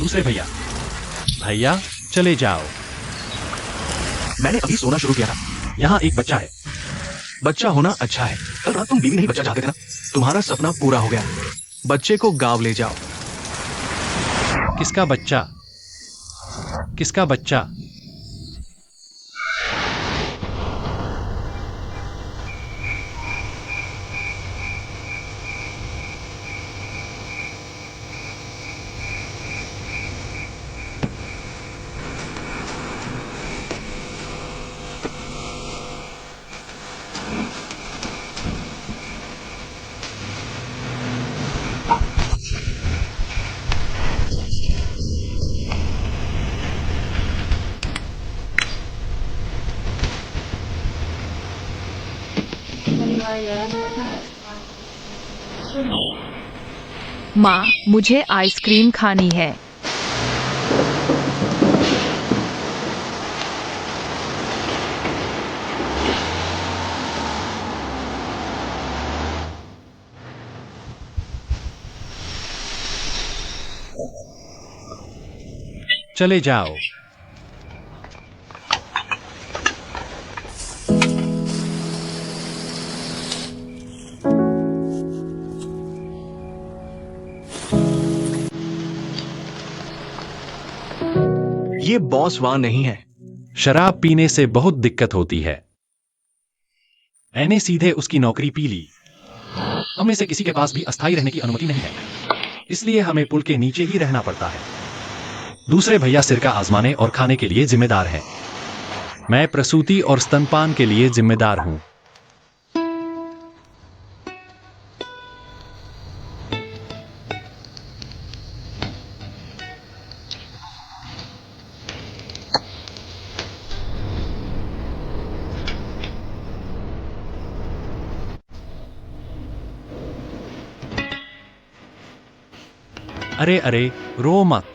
दूसरे भैया, भैया चले जाओ। मैंने अभी सोना शुरू किया था। यहाँ एक बच्चा है। बच्चा होना अच्छा है। कल रात तुम बीवी नहीं बच्चा चाहते थे ना? तुम्हारा सपना पूरा हो गया। बच्चे को गाँव ले जाओ। किसका बच्चा? किसका बच्चा? माँ, मुझे आइसक्रीम खानी है। चले जाओ। ये बॉस वहां नहीं है। शराब पीने से बहुत दिक्कत होती है। मैंने सीधे उसकी नौकरी पी ली। हम में से किसी के पास भी अस्थायी रहने की अनुमति नहीं है, इसलिए हमें पुल के नीचे ही रहना पड़ता है। दूसरे भैया सिरका आजमाने और खाने के लिए जिम्मेदार हैं। मैं प्रसूति और स्तनपान के लिए जिम्मेदार हूं। अरे अरे, रो मत।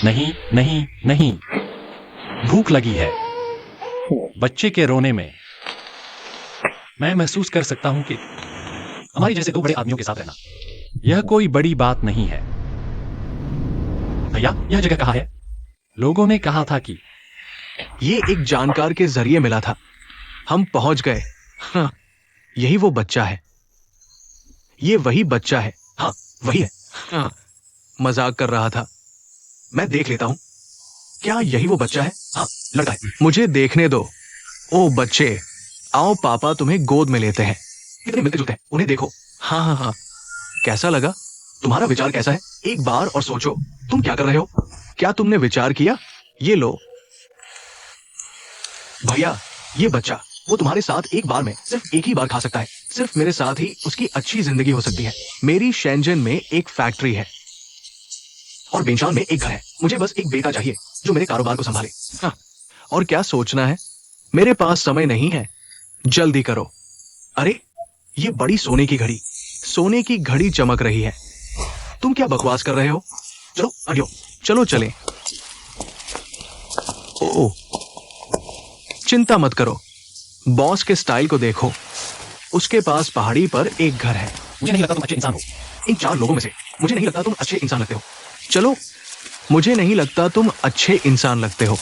नहीं नहीं नहीं, भूख लगी है। बच्चे के रोने में मैं महसूस कर सकता हूं कि हमारी जैसे दो बड़े आदमियों के साथ रहना यह कोई बड़ी बात नहीं है। भैया, यह जगह कहाँ है? लोगों ने कहा था कि ये एक जानकार के जरिए मिला था। हम पहुंच गए। हाँ, यही वो बच्चा है। ये वही बच्चा है। हाँ, वही है। हाँ, मजाक कर रहा था। मैं देख लेता हूं। क्या यही वो बच्चा है? हाँ, लड़का है। मुझे देखने दो। ओ बच्चे, आओ पापा तुम्हें गोद में लेते हैं। कितने मिलते जुलते हैं, उन्हें देखो। हाँ हाँ हाँ, कैसा लगा? तुम्हारा विचार कैसा है? एक बार और सोचो, तुम क्या कर रहे हो? क्या तुमने विचार किया? ये लो भैया, ये बच्चा वो तुम्हारे साथ एक बार में सिर्फ एक ही बार खा सकता है। सिर्फ मेरे साथ ही उसकी अच्छी जिंदगी हो सकती है। मेरी शेंजन में एक फैक्ट्री है और बेंशान में एक घर है। मुझे बस एक बेटा चाहिए जो मेरे कारोबार को संभाले। हाँ, और क्या सोचना है? मेरे पास समय नहीं है, जल्दी करो। अरे, ये बड़ी सोने की घड़ी, सोने की घड़ी चमक रही है। तुम क्या बकवास कर रहे हो? चलो हटियो, चलो चलें। ओह, चिंता मत करो। बॉस के स्टाइल को देखो। उसके पास पहाड़ी पर एक घर है। मुझे नहीं लगता तुम अच्छे इंसान हो। इन 4 लोगों में से मुझे नहीं लगता तुम अच्छे इंसान लगते हो। चलो, मुझे नहीं लगता तुम अच्छे इंसान लगते हो।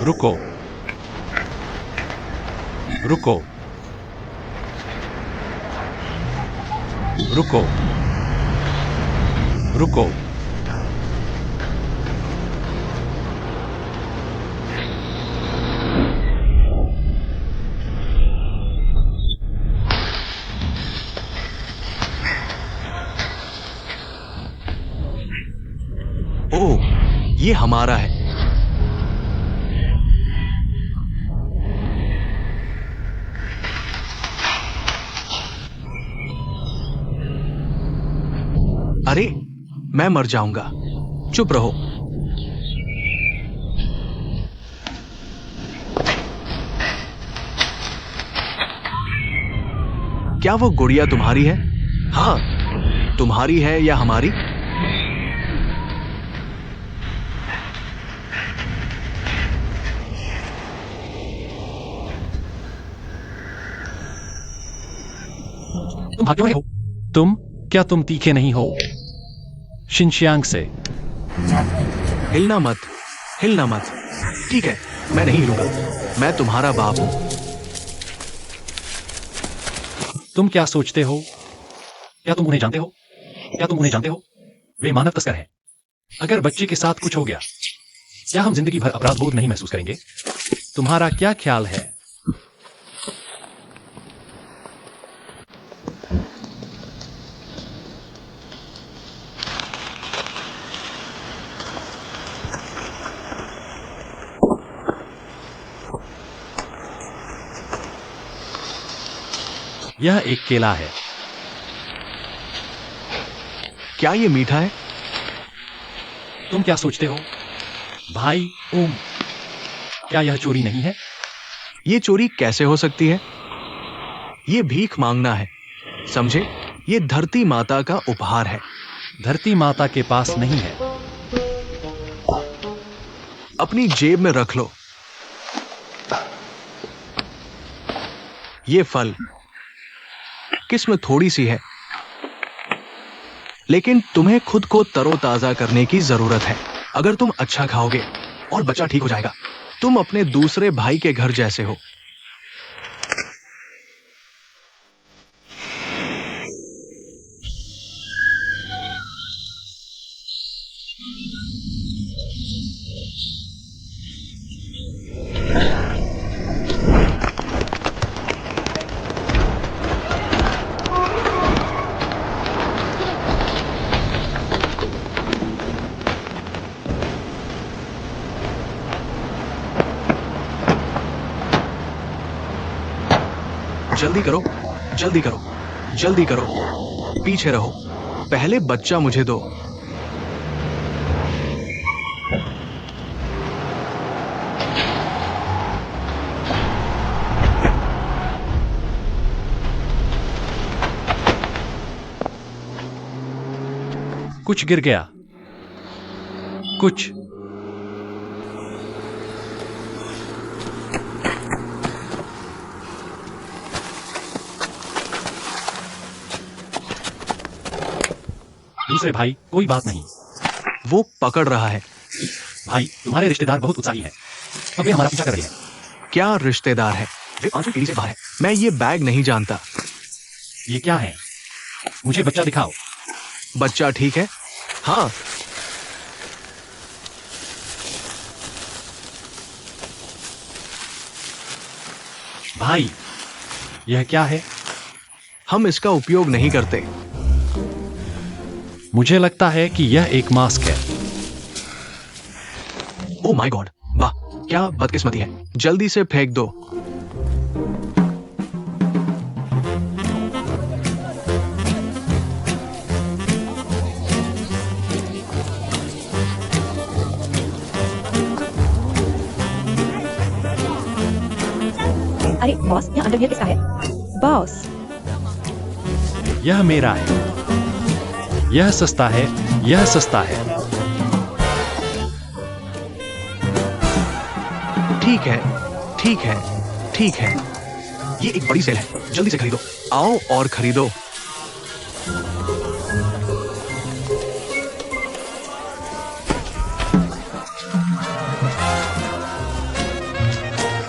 रुको रुको रुको रुको। ओह, ये हमारा है। अरे, मैं मर जाऊंगा। चुप रहो। क्या वो गुड़िया तुम्हारी है? हाँ, तुम्हारी है या हमारी? तुम भाग क्यों रहे हो? तुम, क्या तुम तीखे नहीं हो? शिनशियांग से। हिलना मत, हिलना मत। ठीक है, मैं नहीं हिलूंगा। मैं तुम्हारा बाप हूं। तुम क्या सोचते हो? क्या तुम उन्हें जानते हो? क्या तुम उन्हें जानते हो? वे मानव तस्कर हैं। अगर बच्चे के साथ कुछ हो गया, क्या हम जिंदगी भर अपराध बोध नहीं महसूस करेंगे? तुम्हारा क्या ख्याल है? यह एक केला है। क्या ये मीठा है? तुम क्या सोचते हो? भाई ओम, क्या यह चोरी नहीं है? ये चोरी कैसे हो सकती है? ये भीख मांगना है, समझे? ये धरती माता का उपहार है। धरती माता के पास नहीं है। अपनी जेब में रख लो। ये फल, किस्म थोड़ी सी है, लेकिन तुम्हें खुद को तरोताजा करने की जरूरत है। अगर तुम अच्छा खाओगे और बच्चा ठीक हो जाएगा। तुम अपने दूसरे भाई के घर जैसे हो। जल्दी करो, जल्दी करो, जल्दी करो। पीछे रहो। पहले बच्चा मुझे दो। कुछ गिर गया। कुछ। दूसरे भाई, कोई बात नहीं। वो पकड़ रहा है। भाई, तुम्हारे रिश्तेदार बहुत उत्साही हैं। अब वे हमारा पीछा कर रहे हैं। क्या रिश्तेदार है? वे 5वीं पीढ़ी से बाहर हैं। मैं ये बैग नहीं जानता। ये क्या है? मुझे बच्चा दिखाओ। बच्चा ठीक है? हाँ। भाई, यह क्या है? हम इसका उपयोग नहीं करते। मुझे लगता है कि यह एक मास्क है। ओ माय गॉड, वाह, क्या बदकिस्मती है। जल्दी से फेंक दो। अरे बॉस, यहाँ अंडरवियर किसका है? बॉस, यह मेरा है। यह सस्ता है। यह सस्ता है। ठीक है, ठीक है, ठीक है। ये एक बड़ी सेल है, जल्दी से खरीदो। आओ और खरीदो।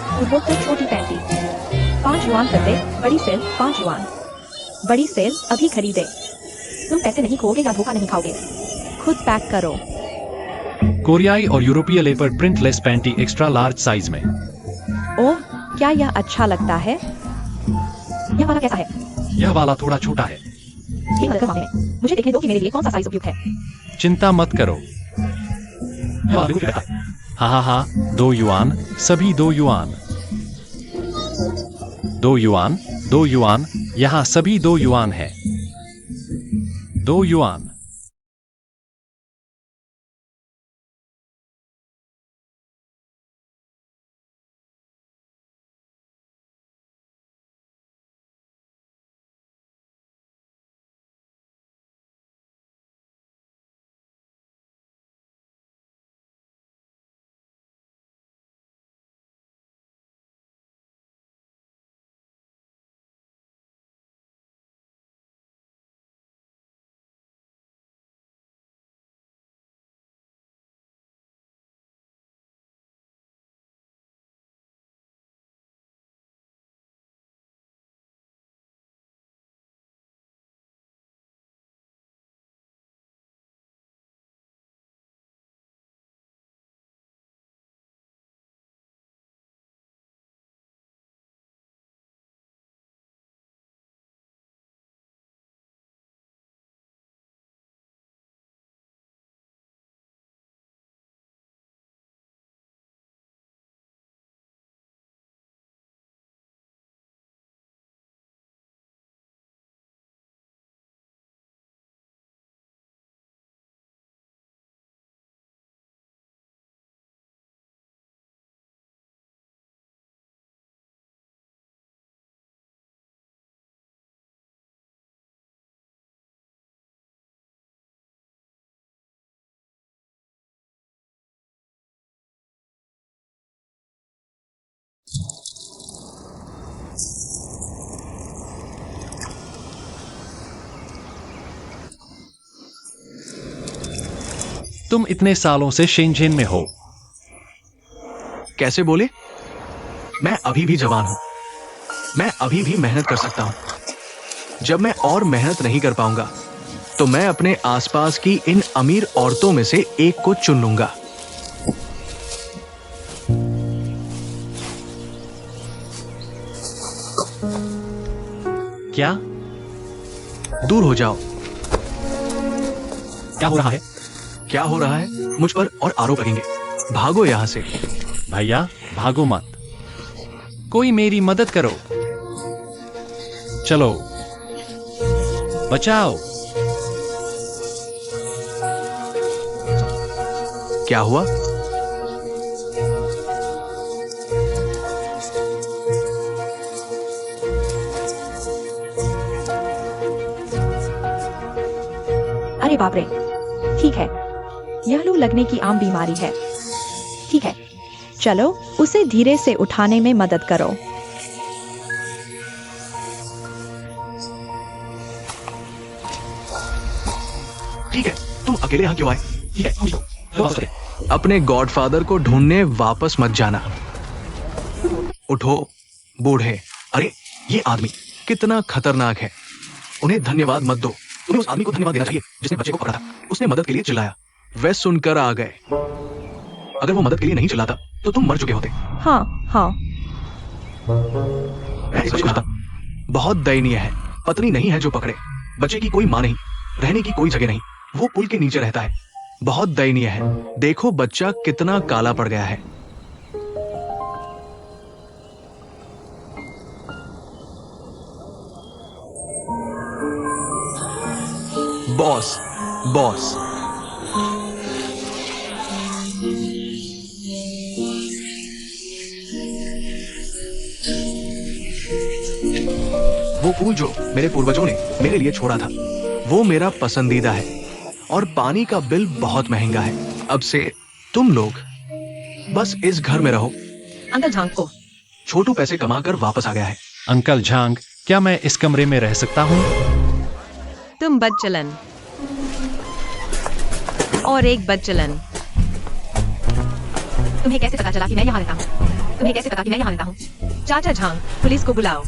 पूर्वोत्तर छोटी पैंटी 5 युआन प्रति, बड़ी सेल 5 युआन। बड़ी सेल अभी खरीदे। तुम पैसे नहीं खोओगे या धोखा नहीं खाओगे। खुद पैक करो। कोरियाई और यूरोपीय leopard printless panty extra large size में। ओह, क्या यह अच्छा लगता है? यह वाला कैसा है? यह वाला थोड़ा छोटा है। ये मदद मांगे में मुझे देखने दो कि मेरे लिए कौन सा साइज उपयुक्त है। चिंता मत करो। यह वाला बिल्कुल फिट बैठता है। हाँ हाँ हाँ, 2 युआन, सभी 2 युआन। 2 युआन, 2 युआन, यहाँ सभी 2 युआन है। 2 युआन। तुम इतने सालों से शेंझेन में हो। कैसे बोले? मैं अभी भी जवान हूं। मैं अभी भी मेहनत कर सकता हूं। जब मैं और मेहनत नहीं कर पाऊंगा तो मैं अपने आसपास की इन अमीर औरतों में से एक को चुन लूंगा। क्या? दूर हो जाओ। क्या हो रहा है? क्या हो रहा है? मुझ पर और आरोप लगेंगे। भागो यहां से। भैया भागो मत, कोई मेरी मदद करो। चलो बचाओ। क्या हुआ? अरे बाप रे, ठीक है, यह लू लगने की आम बीमारी है। ठीक है, चलो उसे धीरे से उठाने में मदद करो। ठीक है, तुम अकेले यहां क्यों आए? ठीक है, वापस करें। अपने गॉडफादर को ढूंढने वापस मत जाना। उठो बूढ़े। अरे ये आदमी कितना खतरनाक है। उन्हें धन्यवाद मत दो। तुम्हें उस आदमी को धन्यवाद देना चाहिए जिसने बच्चे को पकड़ा था। उसने मदद के लिए चिल्लाया। वे सुनकर आ गए। अगर वो मदद के लिए नहीं चिल्लाता तो तुम मर चुके होते। हाँ हाँ, मैं इस बच्चे को चाहता। बहुत दयनीय है। पत्नी नहीं है जो पकड़े, बच्चे की कोई मां नहीं, रहने की कोई जगह नहीं, वो पुल के नीचे रहता है। बहुत दयनीय है। देखो बच्चा कितना काला पड़ गया है। Boss, boss. वो फूल जो मेरे पूर्वजों ने मेरे लिए छोड़ा था, वो मेरा पसंदीदा है और पानी का बिल बहुत महंगा है। अब से तुम लोग बस इस घर में रहो। अंकल झांग को छोटू पैसे कमाकर वापस आ गया है। अंकल झांग, क्या मैं इस कमरे में रह सकता हूँ? तुम बदचलन और एक बदचलन। तुम्हें कैसे पता चला कि मैं यहाँ रहता हूँ? तुम्हें कैसे पता कि मैं यहाँ रहता हूँ? चाचा झांग, पुलिस को बुलाओ।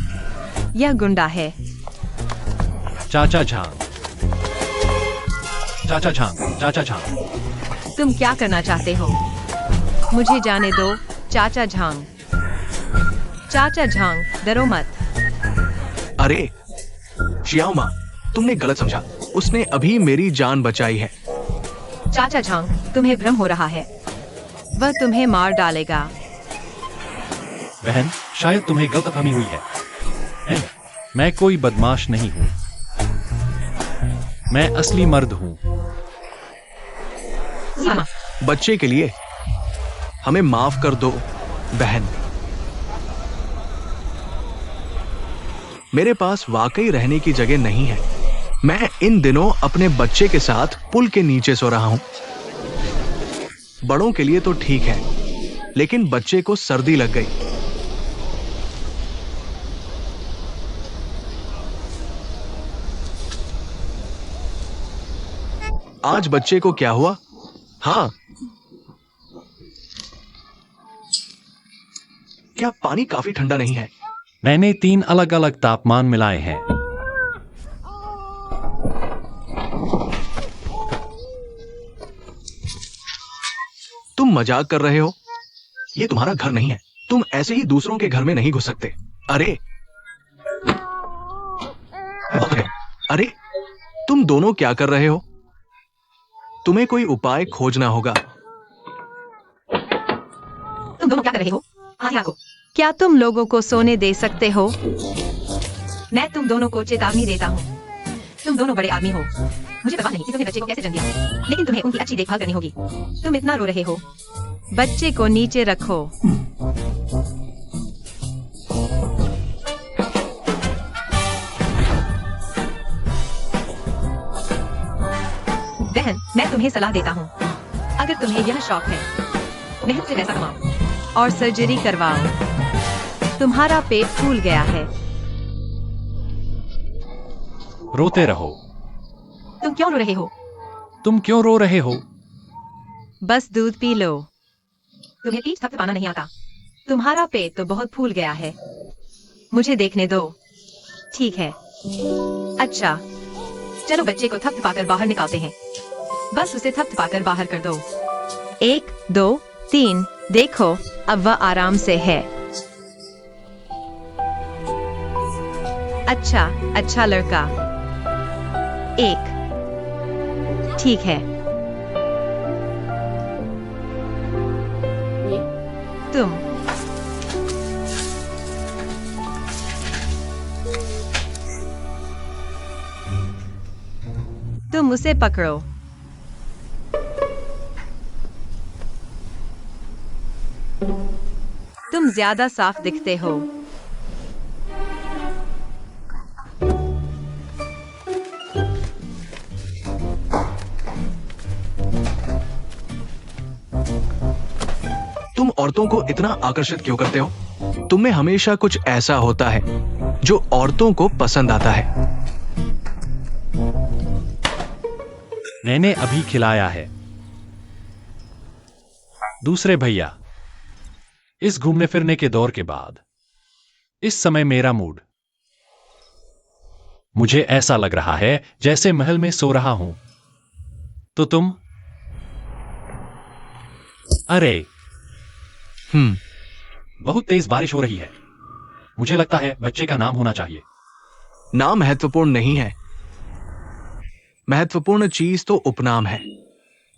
यह गुंडा है। चाचा झांग, चाचा झांग, चाचा झांग। तुम क्या करना चाहते हो? मुझे जाने दो चाचा झांग। चाचा झांग, डरो मत। अरे शियाओ माँ, तुमने गलत समझा। उसने अभी मेरी जान बचाई है। चाचा झांग, तुम्हें भ्रम हो रहा है। वह तुम्हें मार डालेगा। बहन, शायद तुम्हें गलतफहमी हुई है। मैं कोई बदमाश नहीं हूँ। मैं असली मर्द हूँ। सीमा, बच्चे के लिए हमें माफ कर दो बहन। मेरे पास वाकई रहने की जगह नहीं है। मैं इन दिनों अपने बच्चे के साथ पुल के नीचे सो रहा हूं। बड़ों के लिए तो ठीक है, लेकिन बच्चे को सर्दी लग गई। आज बच्चे को क्या हुआ? हाँ, क्या पानी काफी ठंडा नहीं है? मैंने 3 अलग अलग तापमान मिलाए हैं। तुम मजाक कर रहे हो? ये तुम्हारा घर नहीं है। तुम ऐसे ही दूसरों के घर में नहीं घुस सकते। अरे अरे, तुम दोनों क्या कर रहे हो? तुम्हें कोई उपाय खोजना होगा। तुम दोनों क्या कर रहे हो? आगे आओ। क्या तुम लोगों को सोने दे सकते हो? मैं तुम दोनों को चेतावनी देता हूँ। तुम दोनों बड़े आदमी हो। मुझे पता नहीं कि तुमने बच्चे को कैसे जन्म दिया, लेकिन तुम्हें उनकी अच्छी देखभाल करनी होगी। तुम इतना रो रहे हो। बच्चे को नीचे रखो। बहन, मैं तुम्हें सलाह देता हूँ, अगर तुम्हें यह शौक है, मेहनत से पैसा कमाओ और सर्जरी करवाओ। तुम्हारा पेट फूल गया है। रोते रहो। तुम क्यों रो रहे हो? तुम क्यों रो रहे हो? बस दूध पी लो। तुम्हें पीठ थपथपाना नहीं आता। तुम्हारा पेट तो बहुत फूल गया है। मुझे देखने दो। ठीक है। अच्छा, चलो बच्चे को थपथपाकर बाहर निकालते हैं। बस उसे थपथपाकर बाहर कर दो। 1 2 3 देखो, अब वह आराम से है। अच्छा, अच्छा लड़का। 1 ठीक है। तुम उसे पकड़ो। तुम ज्यादा साफ दिखते हो। तुम औरतों को इतना आकर्षित क्यों करते हो? तुम में हमेशा कुछ ऐसा होता है जो औरतों को पसंद आता है। मैंने अभी खिलाया है। दूसरे भैया, इस घूमने फिरने के दौर के बाद इस समय मेरा मूड, मुझे ऐसा लग रहा है जैसे महल में सो रहा हूं। तो तुम? अरे, बहुत तेज बारिश हो रही है। मुझे लगता है बच्चे का नाम होना चाहिए। नाम महत्वपूर्ण नहीं है। महत्वपूर्ण चीज तो उपनाम है।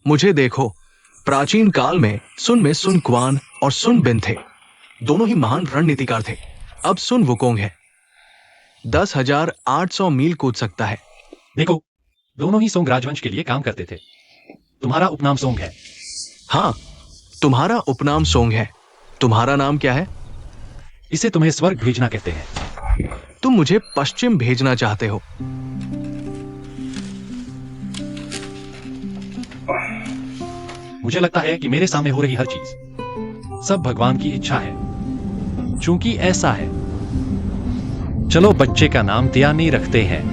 मुझे देखो, प्राचीन काल में सुन क्वान और सुन बिन थे। दोनों ही महान रणनीतिकार थे। अब सुन वुकोंग है। 10,800 मील कूद सकता है। देखो, दोनों ही सोंग राजवंश के लिए काम करते थे। तुम्हारा उपनाम सोंग है। हाँ, तुम्हारा उपनाम सोंग है। तुम्हारा नाम क्या है? इसे तुम्हें स्वर्ग भेजना कहते हैं। तुम मुझे पश्चिम भेजना चाहते हो। मुझे लगता है कि मेरे सामने हो रही हर चीज सब भगवान की इच्छा है। चूंकि ऐसा है, चलो बच्चे का नाम त्यानी रखते हैं।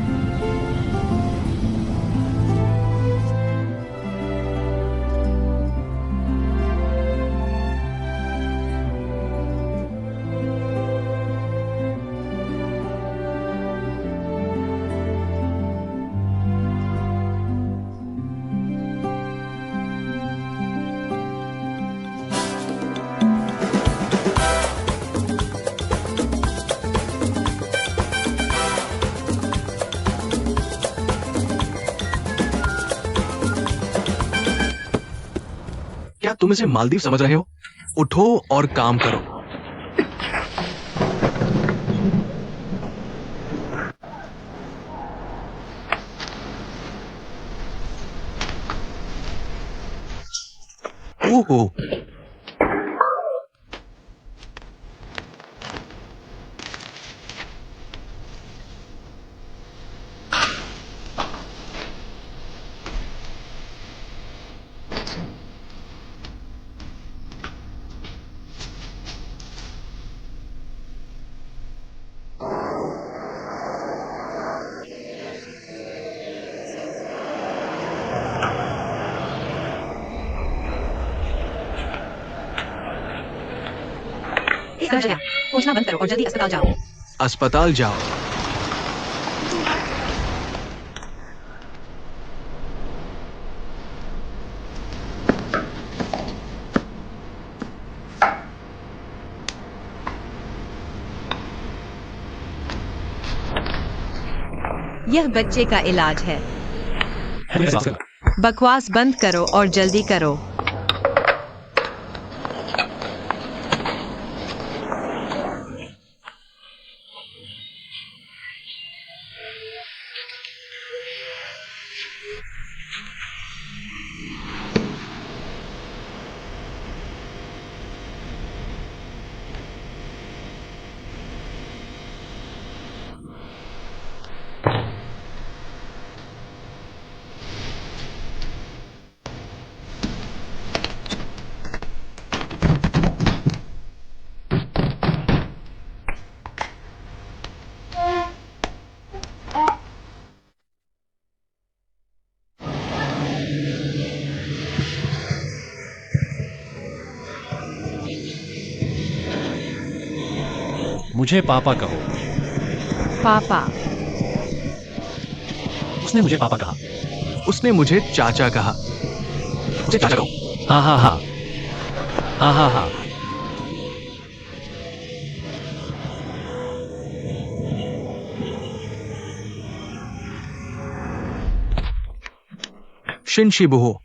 क्या तुम इसे मालदीव समझ रहे हो? उठो और काम करो। ओहो, समझ गया। पूछना बंद करो और जल्दी अस्पताल जाओ। अस्पताल जाओ। यह बच्चे का इलाज है। बकवास बंद करो और जल्दी करो। मुझे पापा कहो। पापा। उसने मुझे पापा कहा। उसने मुझे चाचा कहा। मुझे चाचा कहो। हाँ हाँ हाँ हाँ हाँ हाँ। शिनशिबुहो।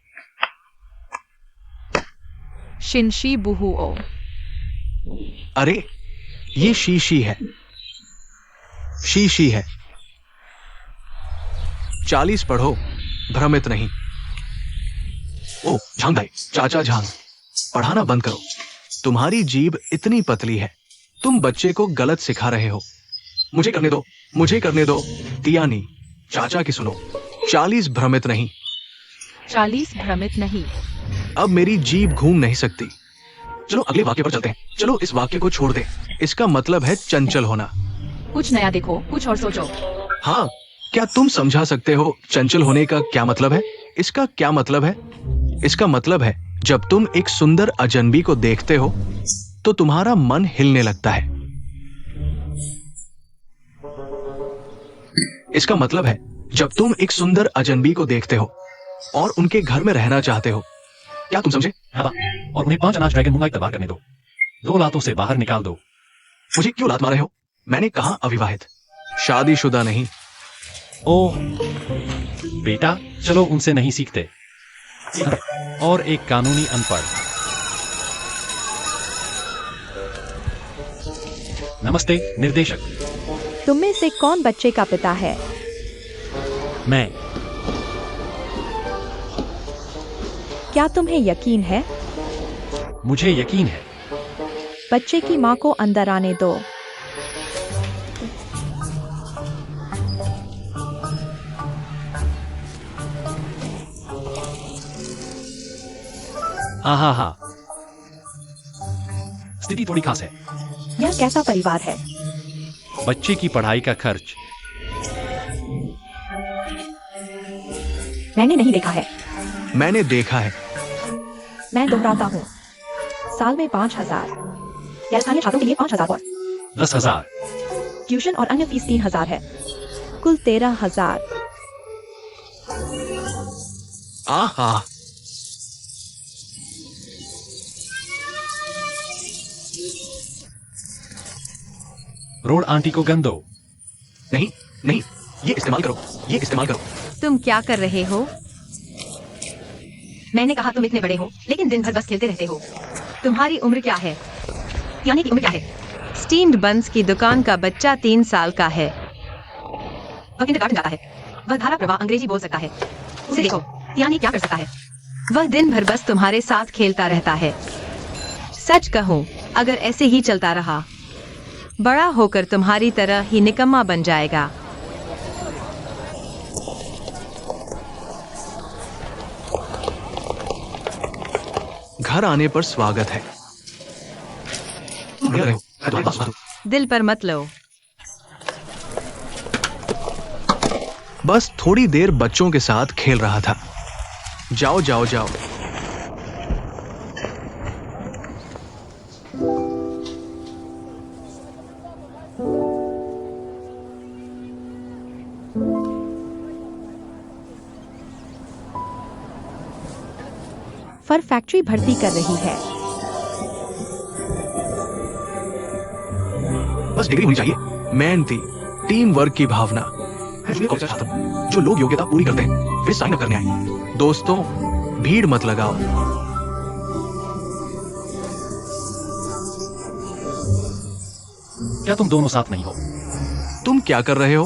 शिनशी बुहुओ। अरे ये शीशी है। शीशी है। 40 पढ़ो, भ्रमित नहीं। ओ झांग भाई, चाचा झांग, पढ़ाना बंद करो। तुम्हारी जीभ इतनी पतली है, तुम बच्चे को गलत सिखा रहे हो। मुझे करने दो, मुझे करने दो। तियानी, चाचा की सुनो। 40 भ्रमित नहीं। 40 भ्रमित नहीं। अब मेरी जीभ घूम नहीं सकती। चलो अगले वाक्य पर चलते हैं। चलो इस वाक्य को छोड़ दे। इसका मतलब है चंचल होना। कुछ नया देखो, कुछ और सोचो। हाँ, क्या तुम समझा सकते हो चंचल होने का क्या मतलब है? इसका क्या मतलब है? इसका मतलब है जब तुम एक सुंदर अजनबी को देखते हो तो तुम्हारा मन हिलने लगता है। इसका मतलब है जब तुम एक सुंदर अजनबी को देखते हो और उनके घर में रहना चाहते हो। क्या तुम समझे? हाँ, और उन्हें 5 अनाज ड्रैगन मूंगा तबाह करने दो। 2 लातों से बाहर निकाल दो। मुझे क्यों लात मारे हो? मैंने कहा अविवाहित, शादीशुदा नहीं। ओह बेटा, चलो उनसे नहीं सीखते। और एक कानूनी अनपढ़। नमस्ते निर्देशक। तुम में से कौन बच्चे का पिता है? मैं। क्या तुम्हें यकीन है? मुझे यकीन है। बच्चे की माँ को अंदर आने दो। हाँ हाँ हाँ। स्थिति थोड़ी खास है। यह कैसा परिवार है? बच्चे की पढ़ाई का खर्च। मैंने नहीं देखा है। मैंने देखा है। मैं दोहराता हूँ, साल में 5,000 या स्थानीय छात्रों के लिए 5,000 और 10,000। ट्यूशन और अन्य फीस 3,000 है। कुल 13,000। आहा, रोड आंटी को गन दो। नहीं नहीं, ये इस्तेमाल करो, ये इस्तेमाल करो। तुम क्या कर रहे हो? मैंने कहा तुम इतने बड़े हो लेकिन दिन भर बस खेलते रहते हो। तुम्हारी उम्र क्या है? यानी की उम्र क्या है? स्टीम्ड बंस की दुकान का बच्चा 3 साल का है। वह किंडरगार्टन जाता है। वह धारा प्रवाह अंग्रेजी बोल सकता है। उसे देखो, यानी क्या कर सकता है? वह दिन भर बस तुम्हारे साथ खेलता रहता है। सच कहूं, अगर ऐसे ही चलता रहा, बड़ा होकर तुम्हारी तरह ही निकम्मा बन जाएगा। घर आने पर स्वागत है। दिल पर मत लो। बस थोड़ी देर बच्चों के साथ खेल रहा था। जाओ जाओ जाओ। फर फैक्ट्री भर्ती कर रही है। बस डिग्री होनी चाहिए। मेहनती, टीम वर्क की भावना। जो लोग योग्यता पूरी करते हैं वे साइन अप करने आए। दोस्तों, भीड़ मत लगाओ। क्या तुम दोनों साथ नहीं हो? तुम क्या कर रहे हो?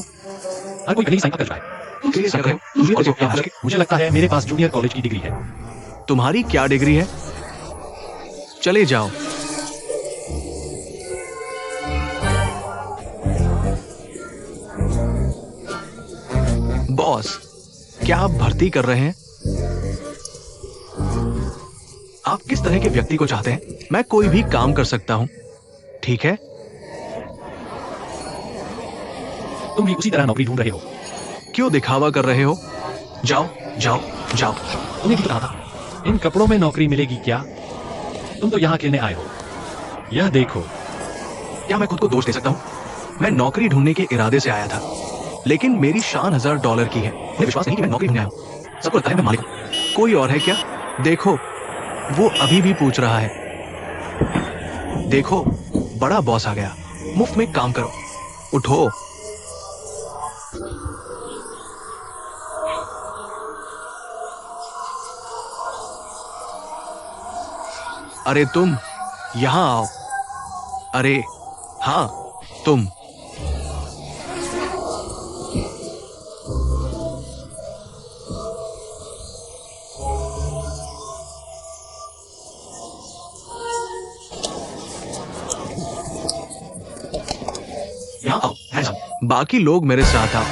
हर कोई कहीं साइन अप कर रहा है। मुझे लगता है मेरे पास जूनियर कॉलेज की डिग्री है। तुम्हारी क्या डिग्री है? चले जाओ। बॉस, क्या आप भर्ती कर रहे हैं? आप किस तरह के व्यक्ति को चाहते हैं? मैं कोई भी काम कर सकता हूं, ठीक है? तुम भी उसी तरह नौकरी ढूंढ रहे हो। क्यों दिखावा कर रहे हो? जाओ जाओ जाओ। तुम्हें भी तो कहा था, इन कपड़ों में नौकरी मिलेगी क्या? तुम तो यहाँ खेलने आए हो। यह देखो, क्या मैं खुद को दोष दे सकता हूँ? मैं नौकरी ढूंढने के इरादे से आया था, लेकिन मेरी शान $1000 की है। मुझे विश्वास नहीं कि मैं नौकरी ढूंढने आया हूँ। सबको लगता है मैं मालिक हूँ। कोई और है क्या? देखो, वो अभी भी पूछ रहा है। देखो, बड़ा बॉस आ गया। मुफ्त में काम करो, उठो। अरे तुम यहां आओ। अरे हाँ, तुम। यहां आओ, हैंडसम। बाकी लोग मेरे साथ आओ।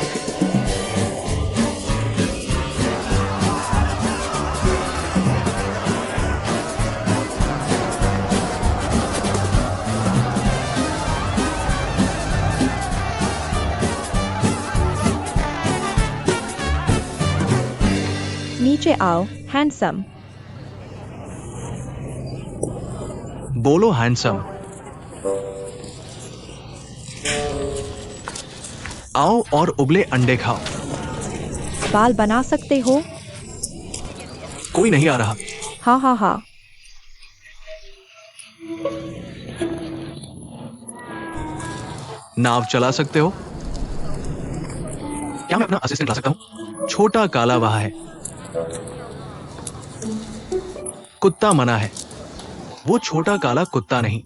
नीचे आओ, हैंडसम। बोलो हैंडसम। आओ और उबले अंडे खाओ। बाल बना सकते हो? कोई नहीं आ रहा। हाँ हाँ हाँ। नाव चला सकते हो? क्या मैं अपना असिस्टेंट ला सकता हूं? छोटा काला वहां है। कुत्ता मना है। वो छोटा काला कुत्ता नहीं,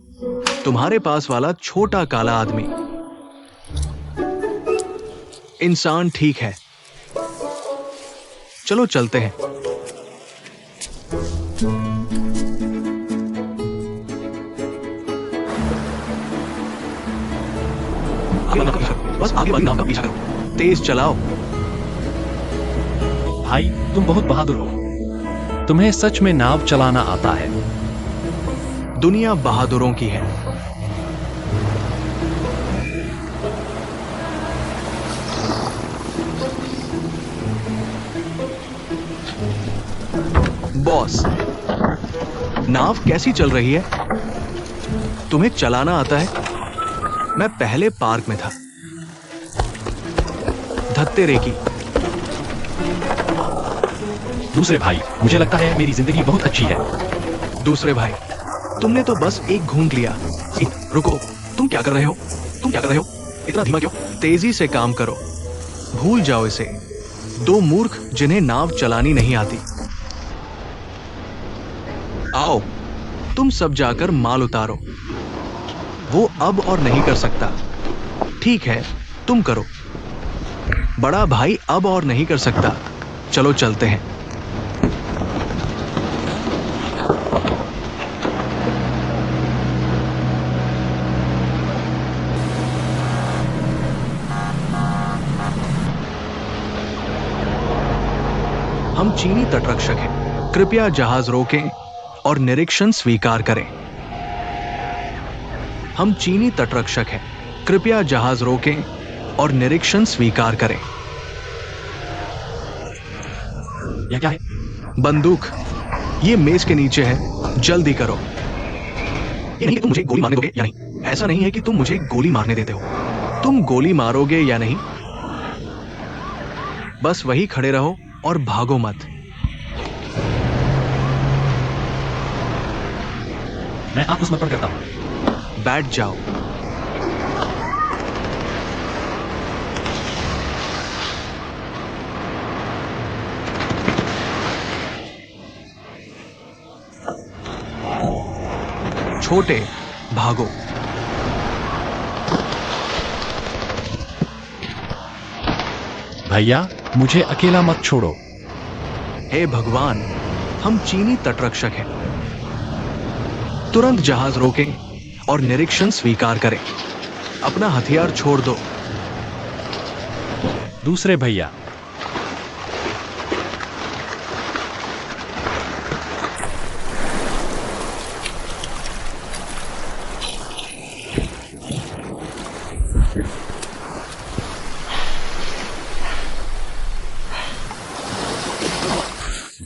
तुम्हारे पास वाला छोटा काला आदमी। इंसान ठीक है। चलो चलते हैं। बस आगे वाली नाव का पीछा करो। तेज चलाओ। भाई, तुम बहुत बहादुर हो। तुम्हें सच में नाव चलाना आता है। दुनिया बहादुरों की है। बॉस, नाव कैसी चल रही है? तुम्हें चलाना आता है? मैं पहले पार्क में था। धत्तेरे की। दूसरे भाई, मुझे लगता है मेरी जिंदगी बहुत अच्छी है। दूसरे भाई, तुमने तो बस एक घूंट लिया। रुको, तुम क्या कर रहे हो? तुम क्या कर रहे हो? इतना धीमा क्यों? तेजी से काम करो। भूल जाओ इसे। दो मूर्ख जिन्हें नाव चलानी नहीं आती। आओ, तुम सब जाकर माल उतारो। वो अब और नहीं कर सकता। ठीक है, तुम करो। बड़ा भाई अब और नहीं कर सकता। चलो चलते हैं। हम चीनी तटरक्षक हैं। कृपया जहाज रोकें और निरीक्षण स्वीकार करें। हम चीनी तटरक्षक हैं। कृपया जहाज रोकें और निरीक्षण स्वीकार करें। यह क्या है? बंदूक। ये मेज के नीचे है। जल्दी करो। ये नहीं कि तुम मुझे गोली मारने दोगे या नहीं। ऐसा नहीं है कि तुम मुझे गोली मारने देते हो। तुम गोली मारोगे या नहीं? बस वही खड़े रहो और भागो मत। मैं आपको समर्पण करता हूं। बैठ जाओ। छोटे, भागो। भैया, मुझे अकेला मत छोड़ो। हे भगवान, हम चीनी तटरक्षक हैं। तुरंत जहाज रोकें और निरीक्षण स्वीकार करें। अपना हथियार छोड़ दो। दूसरे भैया,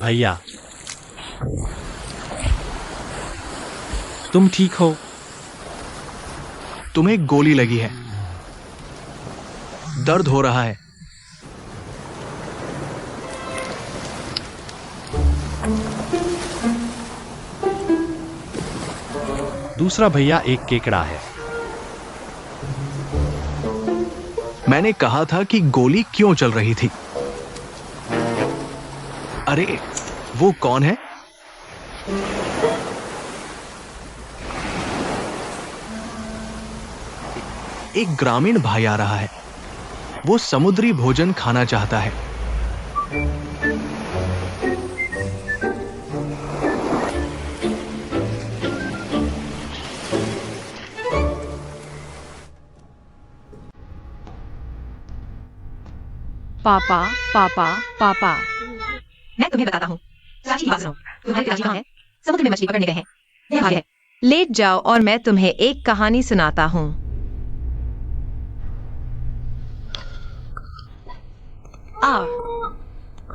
भैया, तुम ठीक हो? तुम्हें गोली लगी है, दर्द हो रहा है। दूसरा भैया एक केकड़ा है। मैंने कहा था कि गोली क्यों चल रही थी। अरे वो कौन है? एक ग्रामीण भाई आ रहा है। वो समुद्री भोजन खाना चाहता है। पापा पापा पापा। मैं तुम्हें बताता हूँ। चाची की बात सुनो। तुम्हारे पिताजी कहाँ हैं? समुद्र में मछली पकड़ने गए हैं। यह भाग्य है। लेट जाओ और मैं तुम्हें एक कहानी सुनाता हूँ।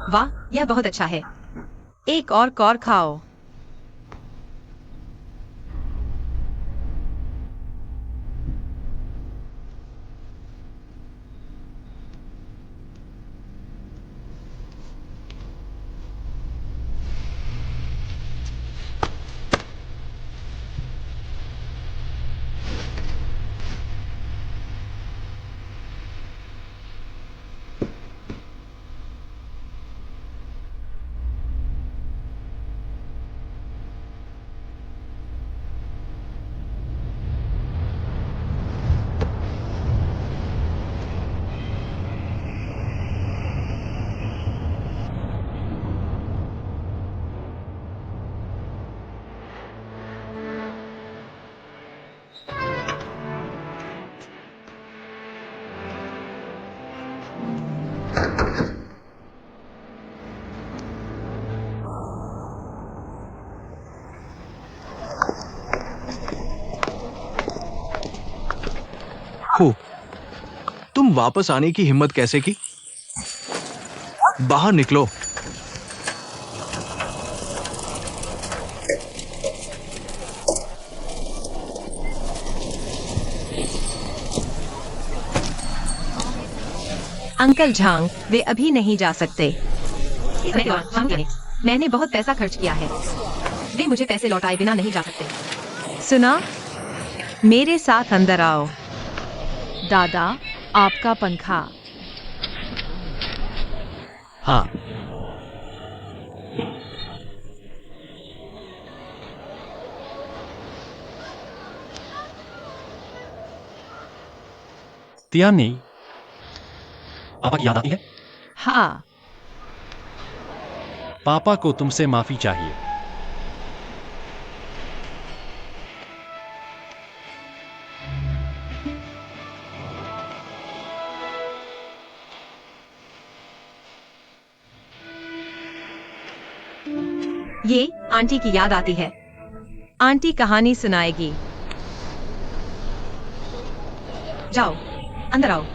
वाह, यह बहुत अच्छा है। एक और कौर खाओ। हो, तुम वापस आने की हिम्मत कैसे की? बाहर निकलो। अंकल झांग, वे अभी नहीं जा सकते। इस समय के दौरान शाम के लिए मैंने बहुत पैसा खर्च किया है। वे मुझे पैसे लौटाए बिना नहीं जा सकते। सुना, मेरे साथ अंदर आओ। दादा, आपका पंखा। हाँ, तियानी, पापा की याद आती है? हाँ, पापा को तुमसे माफी चाहिए। ये आंटी की याद आती है। आंटी कहानी सुनाएगी। जाओ, अंदर आओ।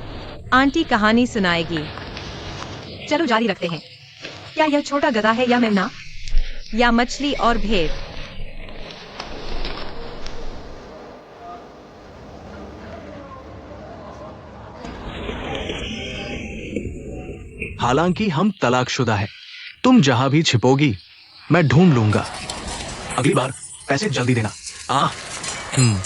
आंटी कहानी सुनाएगी। चलो जारी रखते हैं। क्या यह छोटा गधा है या मेमना? या मछली और भेड़? हालांकि हम तलाकशुदा हैं। तुम जहां भी छिपोगी, मैं ढूंढ लूंगा। अगली बार पैसे जल्दी देना। हम्म।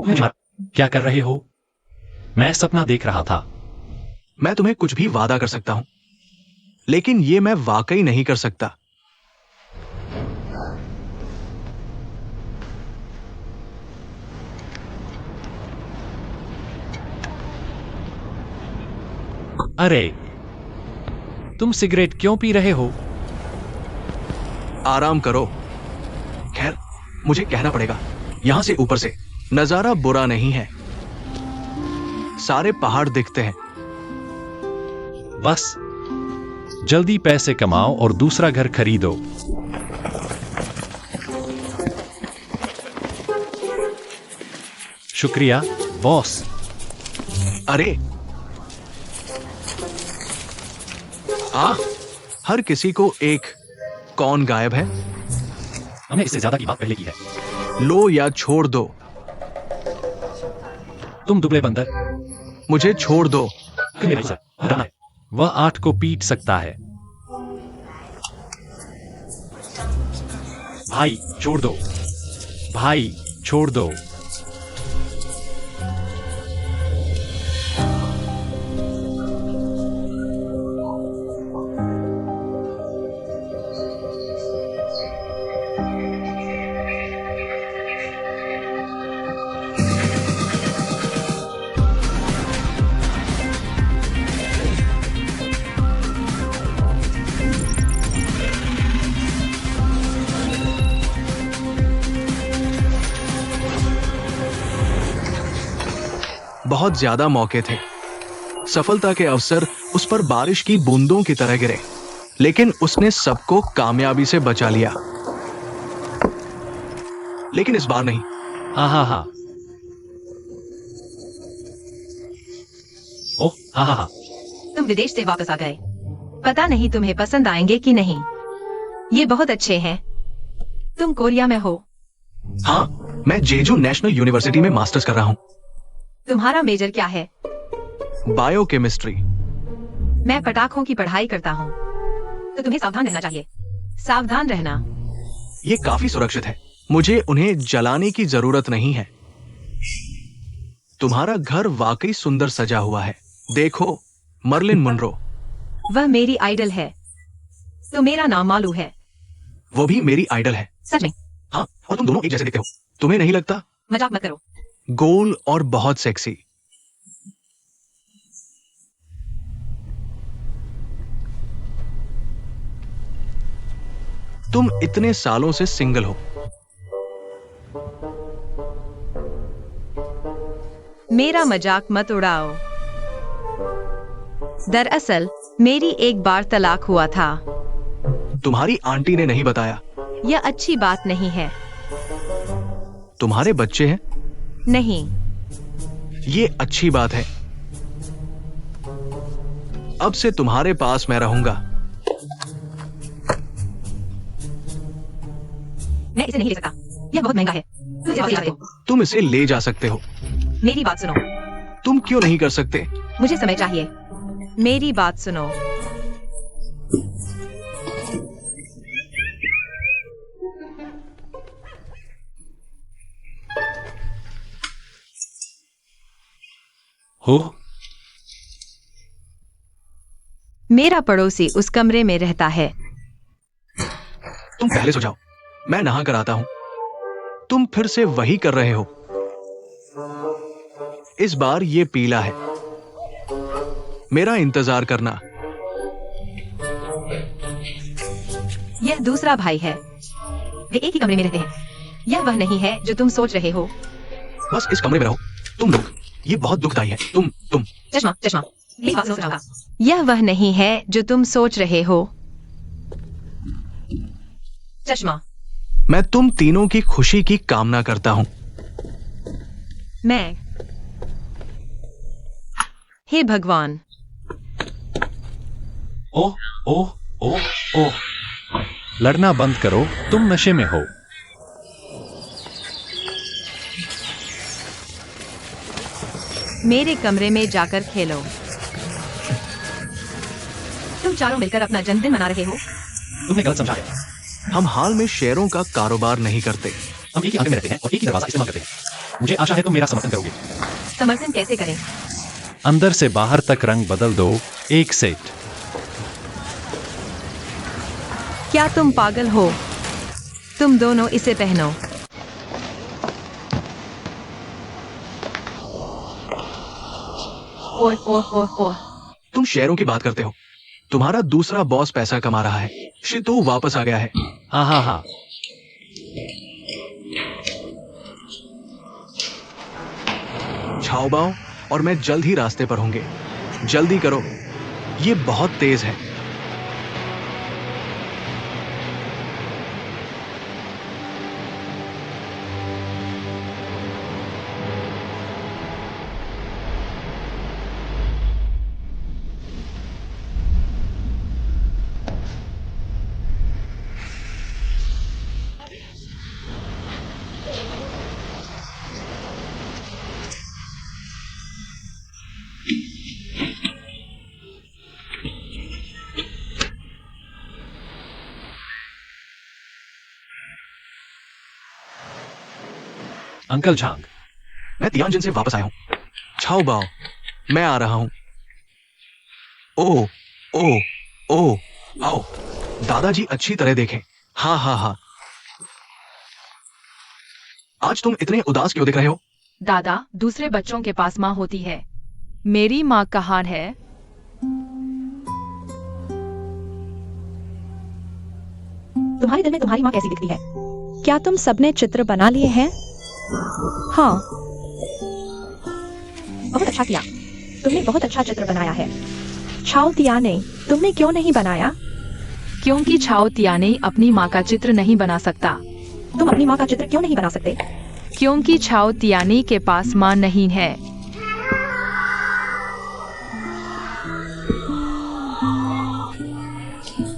क्या कर रहे हो? मैं सपना देख रहा था। मैं तुम्हें कुछ भी वादा कर सकता हूं, लेकिन ये मैं वाकई नहीं कर सकता। अरे, तुम सिगरेट क्यों पी रहे हो? आराम करो। खैर, मुझे कहना पड़ेगा, यहां से ऊपर से नजारा बुरा नहीं है। सारे पहाड़ दिखते हैं। बस जल्दी पैसे कमाओ और दूसरा घर खरीदो। शुक्रिया बॉस। अरे हर किसी को एक कौन गायब है? हमने इससे ज्यादा की बात पहले की है। लो या छोड़ दो। तुम दुबले बंदर। मुझे छोड़ दो। वह 8 को पीट सकता है। भाई छोड़ दो, भाई छोड़ दो। बहुत ज्यादा मौके थे। सफलता के अवसर उस पर बारिश की बूंदों की तरह गिरे, लेकिन उसने सबको कामयाबी से बचा लिया। लेकिन इस बार नहीं। हा। ओह हा। तुम विदेश से वापस आ गए। पता नहीं तुम्हें पसंद आएंगे कि नहीं। ये बहुत अच्छे हैं। तुम कोरिया में हो। हाँ, मैं जेजू नेशनल यूनिवर्सिटी में मास्टर्स कर रहा हूँ। तुम्हारा मेजर क्या है? बायोकेमिस्ट्री। मैं पटाखों की पढ़ाई करता हूँ। तो तुम्हें सावधान रहना चाहिए। सावधान रहना। ये काफी सुरक्षित है। मुझे उन्हें जलाने की जरूरत नहीं है। तुम्हारा घर वाकई सुंदर सजा हुआ है। देखो, मर्लिन मुनरो। वह मेरी आइडल है। तो मेरा नाम मालू है। वो भी मेरी आइडल है। सच में? हाँ, और तुम दोनों एक जैसे दिखते हो। तुम्हें नहीं लगता? मजाक मत करो। गोल और बहुत सेक्सी। तुम इतने सालों से सिंगल हो। मेरा मजाक मत उड़ाओ। दरअसल मेरी एक बार तलाक हुआ था। तुम्हारी आंटी ने नहीं बताया। यह अच्छी बात नहीं है। तुम्हारे बच्चे हैं? नहीं। ये अच्छी बात है। अब से तुम्हारे पास मैं रहूंगा। मैं इसे नहीं ले सकता। यह बहुत महंगा है। तुम इसे वापस ले सकते हो। तुम इसे ले जा सकते हो। मेरी बात सुनो। तुम क्यों नहीं कर सकते? मुझे समय चाहिए। मेरी बात सुनो। हो मेरा पड़ोसी उस कमरे में रहता है। तुम पहले सो जाओ, मैं नहा कर आता हूं। तुम फिर से वही कर रहे हो। इस बार ये पीला है। मेरा इंतजार करना। यह दूसरा भाई है। वे एक ही कमरे में रहते हैं। यह वह नहीं है जो तुम सोच रहे हो। बस इस कमरे में रहो। तुम लोग, ये बहुत दुखदाई है। तुम चश्मा मेरी बात सुनो। यह वह नहीं है जो तुम सोच रहे हो। चश्मा। मैं तुम तीनों की खुशी की कामना करता हूं। मैं। हे भगवान। ओह ओह ओह ओह, लड़ना बंद करो, तुम नशे में हो। मेरे कमरे में जाकर खेलो। तुम चारों मिलकर अपना जन्मदिन मना रहे हो। तुमने गलत समझा है। हम हाल में शेयरों का कारोबार नहीं करते। हम एक ही आंगन में रहते हैं और एक ही दरवाजा इस्तेमाल करते हैं। मुझे आशा है तुम मेरा समर्थन करोगे। समर्थन कैसे करें? अंदर से बाहर तक रंग बदल दो। एक सेट। क्या तुम पागल हो? तुम दोनों इसे पहनो। ओह ओह ओह ओह। तुम शेयरों की बात करते हो। तुम्हारा दूसरा बॉस पैसा कमा रहा है। शितू वापस आ गया है। हाँ हाँ हाँ। छाओबाओ और मैं जल्द ही रास्ते पर होंगे। जल्दी करो, ये बहुत तेज है। अंकल झांग। मैं तियानजिन से वापस आया हूं। छाओबाओ, मैं आ रहा हूं। ओ ओ ओ आओ। दादाजी अच्छी तरह देखें। हाँ हाँ हाँ। आज तुम इतने उदास क्यों दिख रहे हो? दादा, दूसरे बच्चों के पास माँ होती है। मेरी माँ कहाँ है? तुम्हारे दिल में तुम्हारी माँ कैसी दिखती है? क्या तुम सबने चित्र बना लिए हैं? हाँ, बहुत अच्छा किया। तुमने बहुत अच्छा चित्र बनाया है। छाओ तियाने, तुमने क्यों नहीं बनाया? क्योंकि छाओ तियाने अपनी माँ का चित्र नहीं बना सकता। तुम अपनी माँ का चित्र क्यों नहीं बना सकते? क्योंकि छाओ तियाने के पास माँ नहीं है।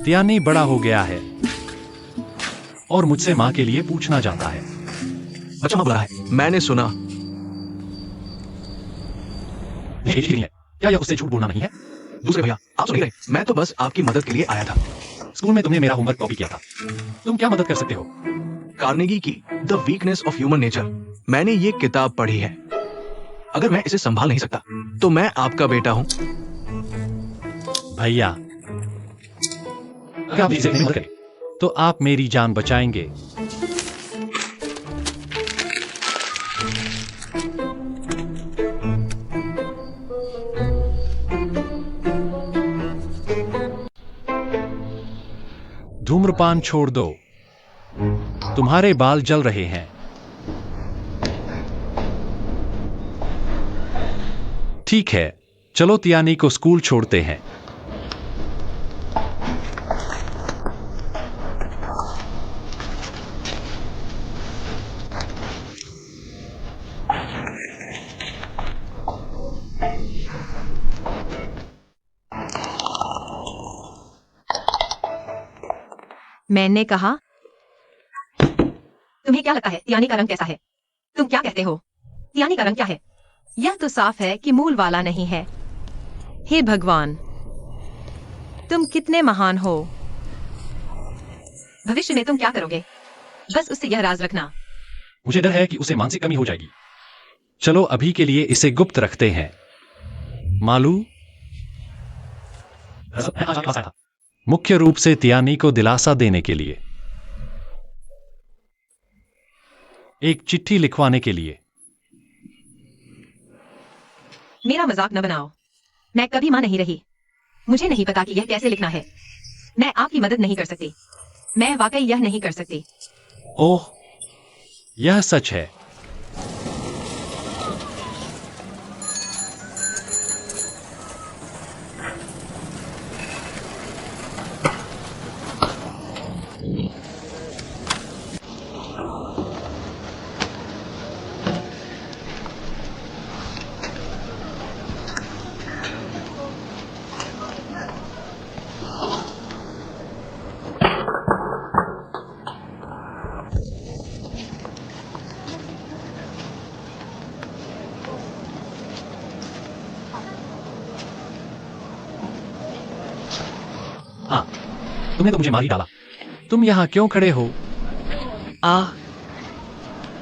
तियानी बड़ा हो गया है और मुझसे माँ के लिए पूछना चाहता है। बच्चा माँ बुला रहा है। मैंने सुना। ये ठीक नहीं है। क्या यह उससे झूठ बोलना नहीं है? दूसरे भैया, आप सुन रहे? मैं तो बस आपकी मदद के लिए आया था। स्कूल में तुमने मेरा होमवर्क कॉपी किया था। तुम क्या मदद कर सकते हो? कार्नेगी की the weakness of human nature. मैंने ये किताब पढ़ी है। अगर मैं इसे संभाल नहीं सकता तो मैं आपका बेटा हूं। भैया, अगर आप इसे नहीं मदद करें तो आप मेरी जान बचाएंगे। धूम्रपान छोड़ दो। तुम्हारे बाल जल रहे हैं। ठीक है, चलो तियानी को स्कूल छोड़ते हैं। मैंने कहा, तुम्हें क्या लगता है तियानी का रंग कैसा है? तुम क्या कहते हो? तियानी का रंग क्या है? यह तो साफ है कि मूल वाला नहीं है। हे भगवान, तुम कितने महान हो। भविष्य में तुम क्या करोगे? बस उससे यह राज रखना। मुझे डर है कि उसे मानसिक कमी हो जाएगी। चलो अभी के लिए इसे गुप्त रखते हैं। मालू, मैं आज क्लास आया था। मुख्य रूप से तियानी को दिलासा देने के लिए, एक चिट्ठी लिखवाने के लिए। मेरा मजाक न बनाओ। मैं कभी मां नहीं रही। मुझे नहीं पता कि यह कैसे लिखना है। मैं आपकी मदद नहीं कर सकती। मैं वाकई यह नहीं कर सकती। ओह, यह सच है। हाँ, तुमने तो मुझे मार ही डाला। तुम यहाँ क्यों खड़े हो?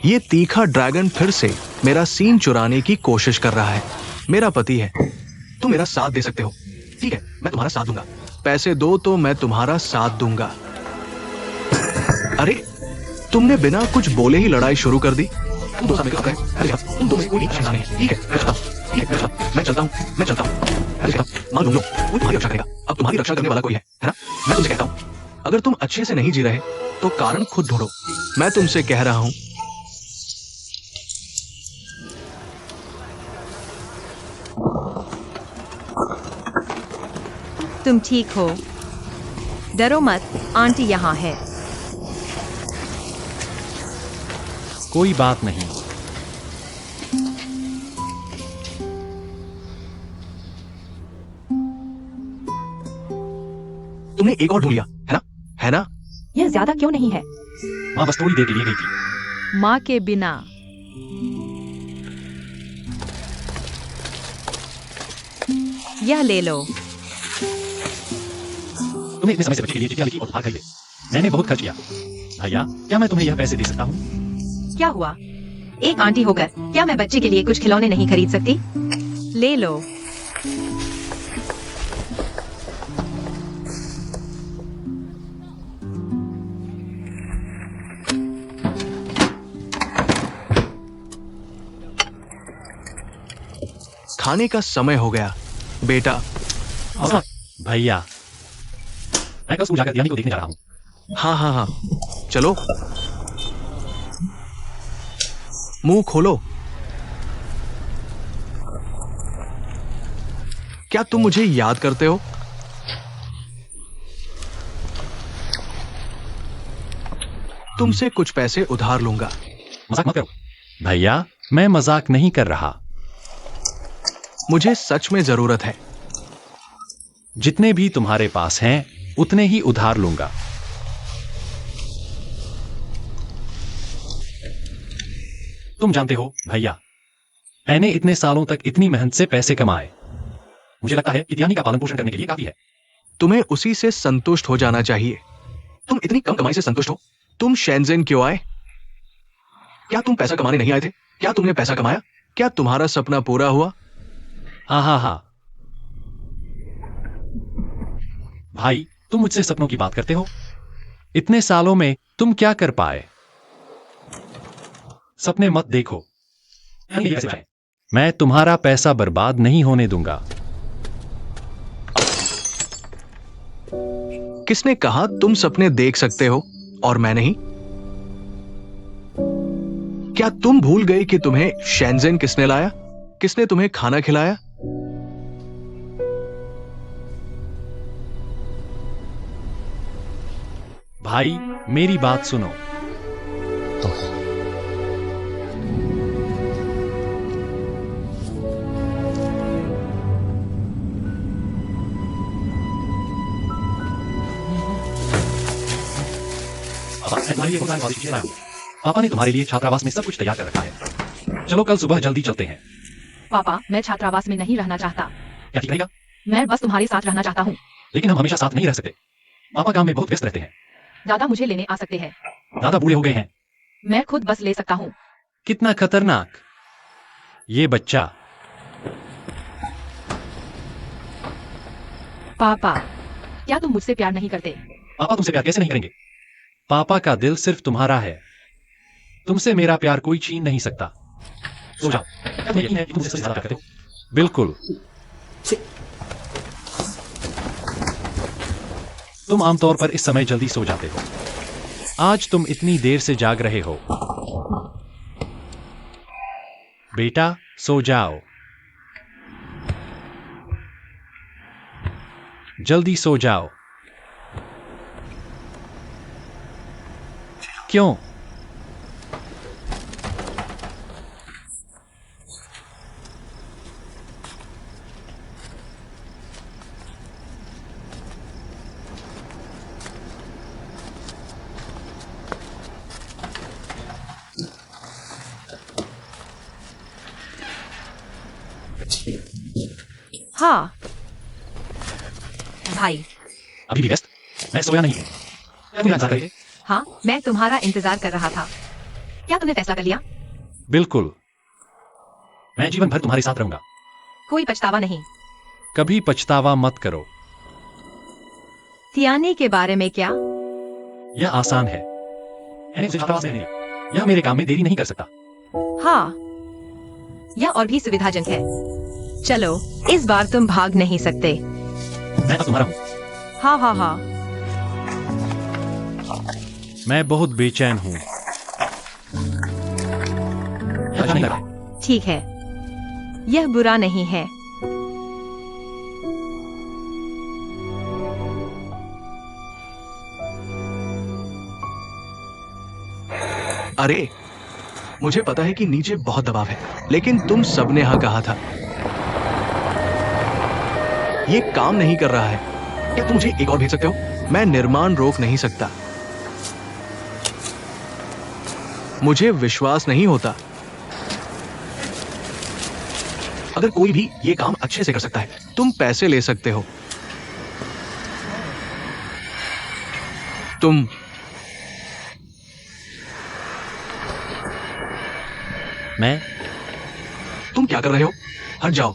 ये तीखा ड्रैगन फिर से मेरा सीन चुराने की कोशिश कर रहा है। मेरा पति है, तुम मेरा साथ दे सकते हो। ठीक है, मैं तुम्हारा साथ दूंगा। पैसे दो तो मैं तुम्हारा साथ दूंगा। अरे, तुमने बिना कुछ बोले ही लड़ाई शुरू कर दी। तुम दो सामने अरे तुम दो में कोई रक्षा नहीं है। ठीक है, मैं चलता हूँ। अरे मान लो कोई तुम्हारी रक्षा करेगा। अब तुम्हारी रक्षा करने वाला कोई है ना? मैं तुमसे कहता हूँ, अगर तुम अच्छे से नहीं जी रहे तो कारण खुद ढूंढो। मैं तुमसे कह रहा हूं। तुम ठीक हो, डरो मत, आंटी यहाँ है। कोई बात नहीं। तुमने एक और ढूंढ लिया है ना? यह ज्यादा क्यों नहीं है? माँ बस थोड़ी देर के लिए गई थी। माँ के बिना। यह ले लो। तुमने इतने समय से बच्चे के लिए चिट्ठियां लिखी और उपहार खरीदे। मैंने बहुत खर्च किया। भैया, क्या मैं तुम्हें यह पैसे दे सकता हूँ? क्या हुआ? एक आंटी होकर क्या मैं बच्चे के लिए कुछ खिलौने नहीं खरीद सकती? ले लो। खाने का समय हो गया बेटा। भैया, मैं कल स्कूल जाकर दियानी को देखने जा रहा हूँ। हाँ, चलो। मुंह खोलो। क्या तुम मुझे याद करते हो? तुमसे कुछ पैसे उधार लूंगा। मजाक मत करो। भैया, मैं मजाक नहीं कर रहा। मुझे सच में जरूरत है। जितने भी तुम्हारे पास हैं, उतने ही उधार लूंगा। तुम जानते हो भैया, मैंने इतने सालों तक इतनी मेहनत से पैसे कमाए। मुझे लगता है कि दियानी का पालन पोषण करने के लिए काफी है। तुम्हें उसी से संतुष्ट हो जाना चाहिए। तुम इतनी कम कमाई से संतुष्ट हो? तुम शेनज़ेन क्यों आए? क्या तुम पैसा कमाने नहीं आए थे? क्या तुमने पैसा कमाया? क्या तुम्हारा सपना पूरा हुआ? हाँ। भाई, तुम मुझसे सपनों की बात करते हो? इतने सालों में तुम क्या कर पाए? सपने मत देखो। मैं तुम्हारा पैसा बर्बाद नहीं होने दूंगा। किसने कहा तुम सपने देख सकते हो और मैं नहीं? क्या तुम भूल गए कि तुम्हें शेनज़ेन किसने लाया? किसने तुम्हें खाना खिलाया? भाई, मेरी बात सुनो। पापा ने तुम्हारे लिए छात्रावास में सब कुछ तैयार कर रखा है। चलो कल सुबह जल्दी चलते हैं। पापा, मैं छात्रावास में नहीं रहना चाहता। क्या ठीक रहेगा? मैं बस तुम्हारे साथ रहना चाहता हूँ। लेकिन हम हमेशा साथ नहीं रह सकते। पापा काम में बहुत व्यस्त रहते हैं। दादा मुझे लेने आ सकते हैं। दादा बूढ़े हो गए हैं। मैं खुद बस ले सकता हूँ। कितना खतरनाक ये बच्चा। पापा, क्या तुम मुझसे प्यार नहीं करते? पापा तुमसे प्यार कैसे नहीं करेंगे? पापा का दिल सिर्फ तुम्हारा है। तुमसे मेरा प्यार कोई छीन नहीं सकता। सो जाओ। क्या तुम्हें यकीन है कि तुम मुझसे ज्यादा प्यार करते हो? बिल्कुल। तुम आमतौर पर इस समय जल्दी सो जाते हो। आज तुम इतनी देर से जाग रहे हो। बेटा, सो जाओ। जल्दी सो जाओ। क्यों? हाँ भाई, अभी भी व्यस्त? मैं सोया नहीं हूं। क्या तुम इंतजार कर रहे थे? हाँ, मैं तुम्हारा इंतजार कर रहा था। क्या तुमने फैसला कर लिया? बिल्कुल, मैं जीवन भर तुम्हारे साथ रहूंगा। कोई पछतावा नहीं। कभी पछतावा मत करो। तियानी के बारे में क्या? यह आसान है। एने उसे छात्रावास में रहने दिया। यह मेरे काम में देरी नहीं कर सकता। हाँ, यह और भी सुविधाजनक है। चलो, इस बार तुम भाग नहीं सकते। मैं अब तुम्हारा हूँ। हाँ हाँ हाँ। मैं बहुत बेचैन हूँ। यह अच्छा नहीं लग रहा है। ठीक है, यह बुरा नहीं है। अरे, मुझे पता है कि नीचे बहुत दबाव है, लेकिन तुम सबने हाँ कहा था। ये काम नहीं कर रहा है। क्या तुम मुझे एक और भेज सकते हो? मैं निर्माण रोक नहीं सकता। मुझे विश्वास नहीं होता। अगर कोई भी ये काम अच्छे से कर सकता है, तुम पैसे ले सकते हो। तुम क्या कर रहे हो? हट जाओ।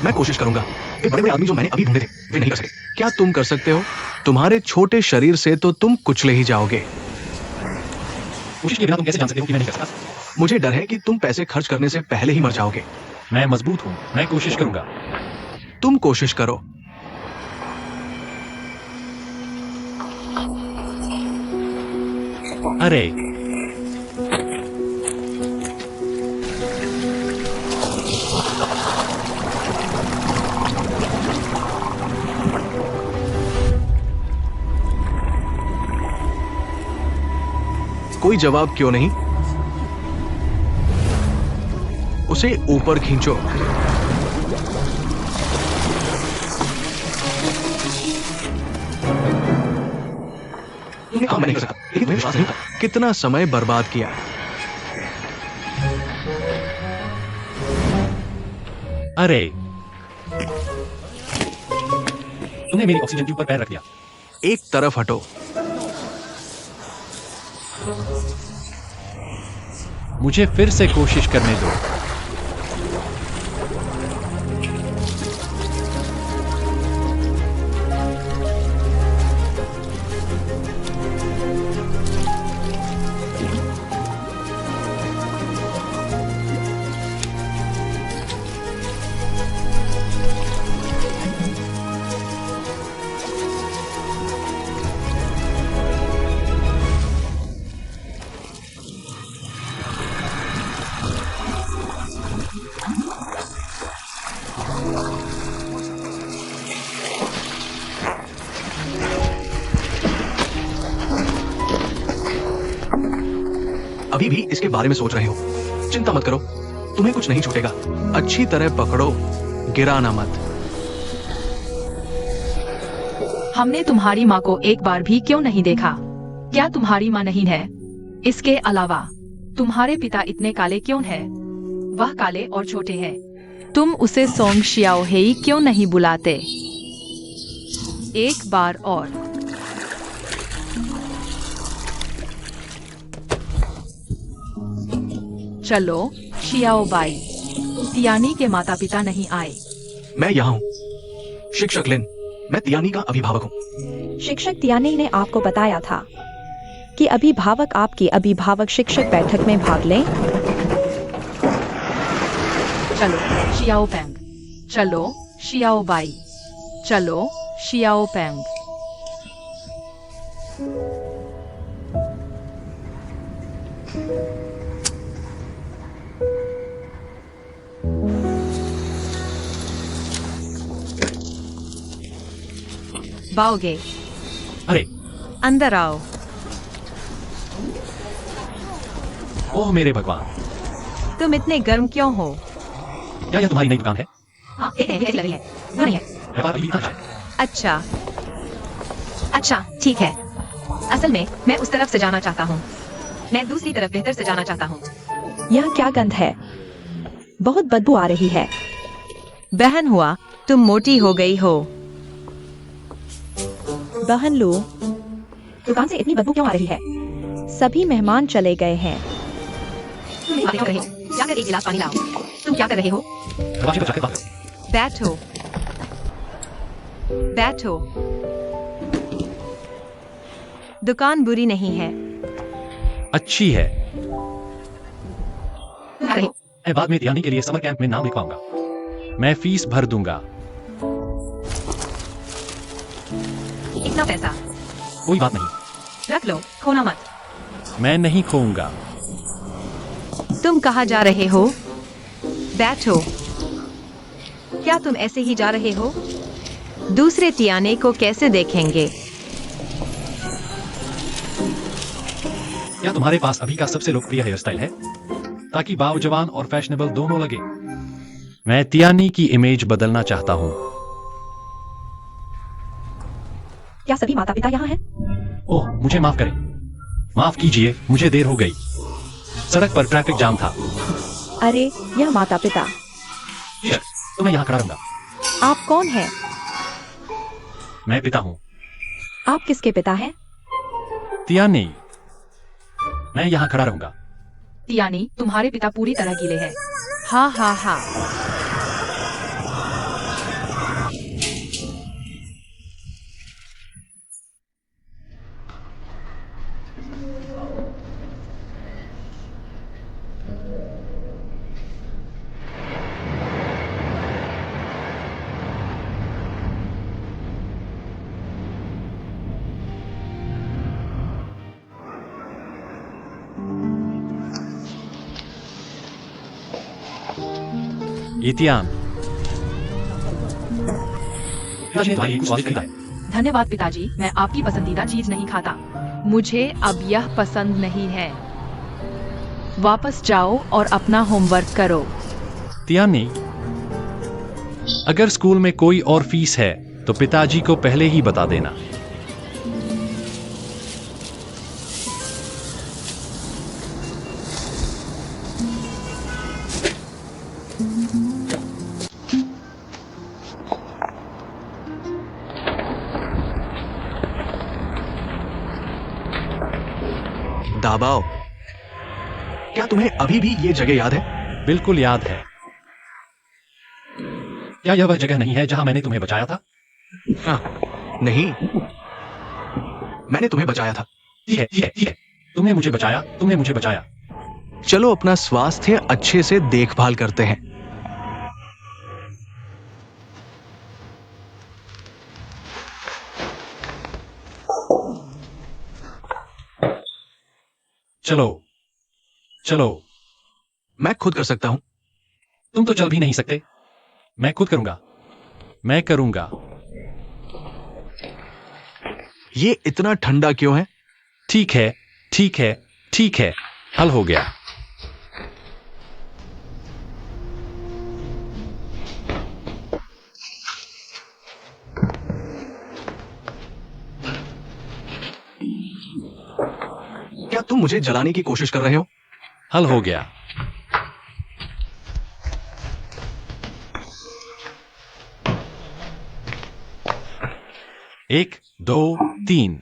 मैं कोशिश करूंगा। ये बड़े बड़े आदमी जो मैंने अभी ढूंढे थे, वे नहीं कर सके। क्या तुम कर सकते हो? तुम्हारे छोटे शरीर से तो तुम कुचले ही जाओगे। कोशिश के बिना तुम कैसे जान सकते हो कि मैं नहीं कर सकता? मुझे डर है कि तुम पैसे खर्च करने से पहले ही मर जाओगे। मैं मजबूत हूँ। मैं कोशिश करूंगा। तुम कोशिश करो। अरे, कोई जवाब क्यों नहीं? उसे ऊपर खींचो। मैं नहीं कर सकता, लेकिन तुम्हें विश्वास नहीं था। कितना समय बर्बाद किया। अरे, तुमने मेरी ऑक्सीजन ट्यूब पर पैर रख दिया। एक तरफ हटो। मुझे फिर से कोशिश करने दो। अभी भी इसके बारे में सोच रहे हो? चिंता मत करो, तुम्हें कुछ नहीं छूटेगा। अच्छी तरह पकड़ो, गिराना मत। हमने तुम्हारी माँ को एक बार भी क्यों नहीं देखा? क्या तुम्हारी माँ नहीं है? इसके अलावा तुम्हारे पिता इतने काले क्यों हैं? वह काले और छोटे हैं। तुम उसे सोंग शियाओ हेई क्यों नहीं बुलाते? एक बार और। चलो, शियाओ बाई। तियानी के माता पिता नहीं आए। मैं यहाँ हूँ। शिक्षक लिन, मैं तियानी का अभिभावक हूँ। शिक्षक तियानी ने आपको बताया था कि अभिभावक आपकी अभिभावक शिक्षक बैठक में भाग लें। चलो, शियाओ पेंग। चलो, शियाओ बाई। चलो, शियाओ पेंग। बाओगे? अरे, अंदर आओ। ओह मेरे भगवान, तुम इतने गर्म क्यों हो? क्या यह तुम्हारी नई दुकान है? हाँ, एक है, लग रही है। वो नहीं है। व्यापार अभी भी इतना अच्छा है। अच्छा, अच्छा, ठीक है। असल में मैं उस तरफ से जाना चाहता हूँ। मैं दूसरी तरफ बेहतर से जाना चाहता हूँ। यह क्या गंध है? बहुत बदबू आ रही है। बहन हुआ, तुम मोटी हो गई हो। बहन लू, दुकान से इतनी बदबू क्यों आ रही है? सभी मेहमान चले गए हैं। तुम मेरी बातें कर रहे हो? जाकर एक गिलास पानी लाओ। तुम क्या कर रहे हो? दरवाजे पर जाकर बात करो। बैठो बैठो। दुकान बुरी नहीं है। अच्छी है। तुम कर रहे हो? मैं बाद में तियानी के लिए समर कैंप में नाम लिखवाऊंगा। मैं फीस भर दूंगा। इतना पैसा कोई बात नहीं। रख लो, खोना मत। मैं नहीं खोऊंगा। तुम कहाँ जा रहे हो? बैठो। क्या तुम ऐसे ही जा रहे हो? दूसरे तियाने को कैसे देखेंगे? क्या तुम्हारे पास अभी का सबसे लोकप्रिय हेयर स्टाइल है, ताकि बावजवान और फैशनेबल दोनों लगे? मैं तियानी की इमेज बदलना चाहता हूँ। क्या सभी माता पिता यहाँ हैं? ओह, मुझे माफ करें। माफ कीजिए, मुझे देर हो गई। सड़क पर ट्रैफिक जाम था। अरे, यह माता पिता। तो मैं यहाँ खड़ा रहूंगा। आप कौन हैं? मैं पिता हूँ। आप किसके पिता हैं? तियानी। मैं यहाँ खड़ा रहूंगा। तियानी, तुम्हारे पिता पूरी तरह गीले हैं। हाँ हाँ हाँ। इतियान। पिताजी ने तुम्हारे लिए कुछ स्वादिष्ट खरीदा है। धन्यवाद पिताजी, मैं आपकी पसंदीदा चीज नहीं खाता। मुझे अब यह पसंद नहीं है। वापस जाओ और अपना होमवर्क करो। तियानी, अगर स्कूल में कोई और फीस है तो पिताजी को पहले ही बता देना। दाबाओ। क्या तुम्हें अभी भी ये जगह याद है? बिल्कुल याद है। क्या यह वह जगह नहीं है जहां मैंने तुम्हें बचाया था? हाँ, नहीं, मैंने तुम्हें बचाया था। ठीक है, ठीक है, ठीक है। तुमने मुझे बचाया, तुमने मुझे बचाया। चलो अपना स्वास्थ्य अच्छे से देखभाल करते हैं। चलो, चलो। मैं खुद कर सकता हूं। तुम तो चल भी नहीं सकते। मैं खुद करूंगा। मैं करूंगा। ये इतना ठंडा क्यों है? ठीक है, ठीक है, ठीक है। हल हो गया। क्या तुम मुझे जलाने की कोशिश कर रहे हो? हल हो गया। एक, दो, तीन।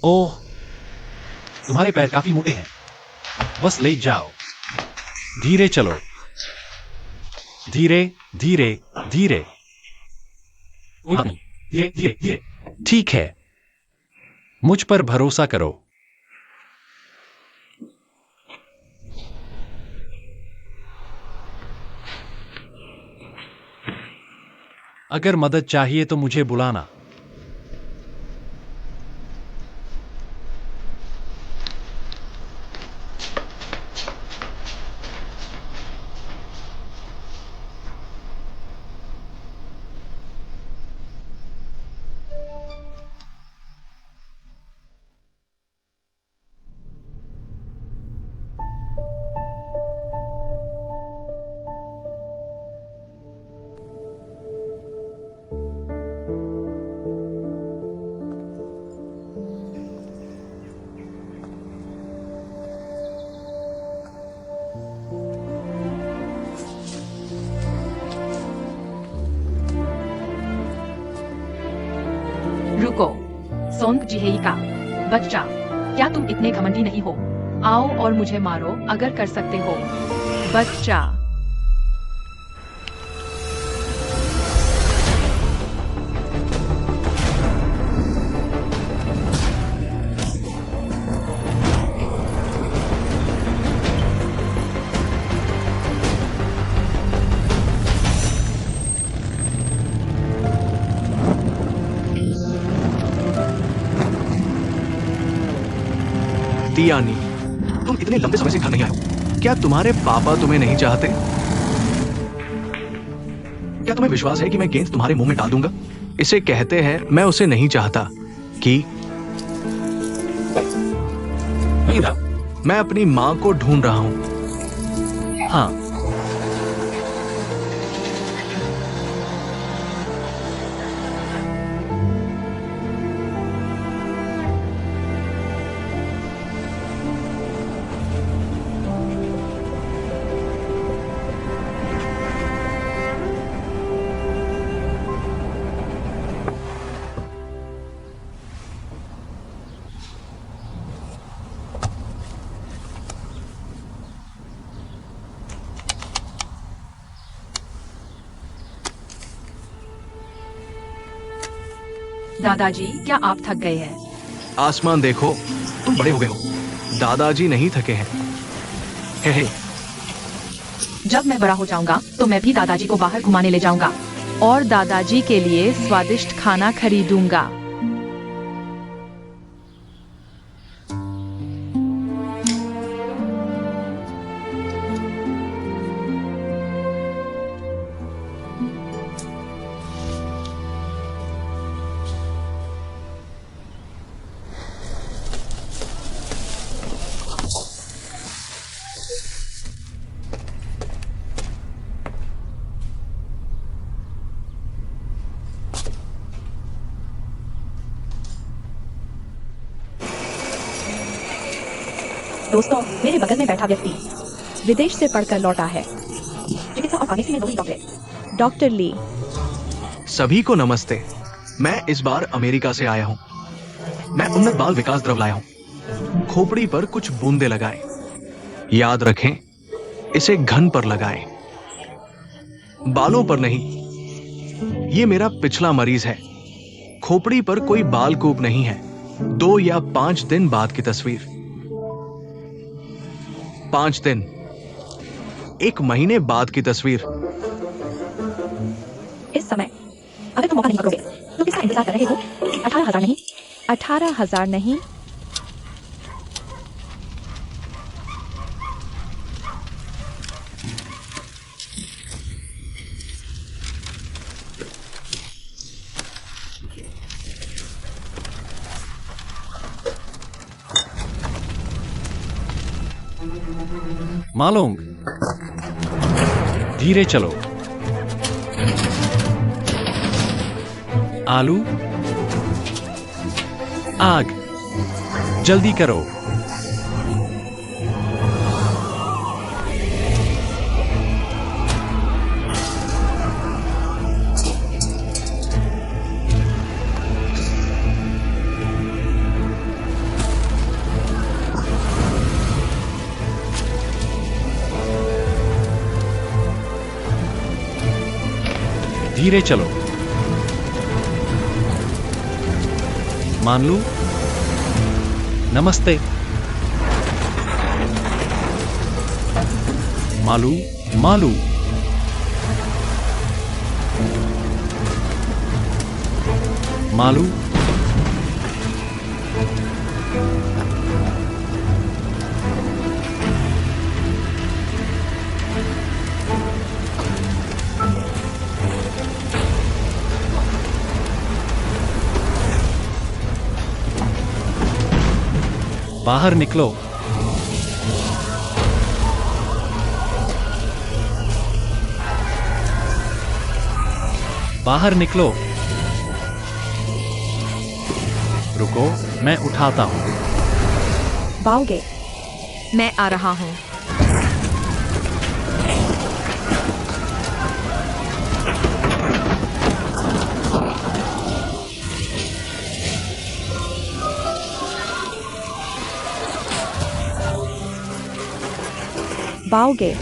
ओह, तुम्हारे पैर काफी मोटे हैं। बस ले जाओ। धीरे चलो। धीरे, धीरे, धीरे। कोई बात नहीं। धीरे, धीरे, धीरे। ठीक है। मुझ पर भरोसा करो। अगर मदद चाहिए तो मुझे बुलाना। रुको, सोंग जिहेई का बच्चा, क्या तुम इतने घमंडी नहीं हो? आओ और मुझे मारो अगर कर सकते हो। बच्चा। तियानी, तुम इतने लंबे समय से घर नहीं आए हो। क्या तुम्हारे पापा तुम्हें नहीं चाहते? क्या तुम्हें विश्वास है कि मैं गेंद तुम्हारे मुंह में डाल दूंगा? इसे कहते हैं मैं उसे नहीं चाहता कि मैं अपनी मां को ढूंढ रहा हूं। हाँ, दादाजी, क्या आप थक गए हैं? आसमान देखो, तुम बड़े हो गए हो। दादाजी नहीं थके हैं। हे। जब मैं बड़ा हो जाऊंगा तो मैं भी दादाजी को बाहर घुमाने ले जाऊंगा। और दादाजी के लिए स्वादिष्ट खाना खरीदूंगा। दोस्तों, मेरे बगल में बैठा व्यक्ति विदेश से पढ़कर लौटा है। चिकित्सा और फार्मेसी में दोहरी डॉक्टरेट। Doctor Li. सभी को नमस्ते। मैं इस बार अमेरिका से आया हूं। मैं उन्नत बाल विकास द्रव लाया हूं। खोपड़ी पर कुछ बूंदे लगाएं। याद रखें, इसे घन पर लगाएं, बालों पर नहीं। ये मेरा पिछला मरीज है। खोपड़ी पर कोई बाल कूप नहीं है। 2 या 5 दिन बाद की तस्वीर। 5 दिन, 1 महीने बाद की तस्वीर। इस समय अगर तुम मौका नहीं पकड़ोगे तो किसका इंतजार कर रहे हो? 18,000 नहीं? 18,000 नहीं? मालोंग, धीरे चलो। आलू, आग, जल्दी करो। धीरे चलो। मानलू, नमस्ते। मालू, मालू, मालू, बाहर निकलो। बाहर निकलो। रुको, मैं उठाता हूं। पाओगे? मैं आ रहा हूं। बाओगे।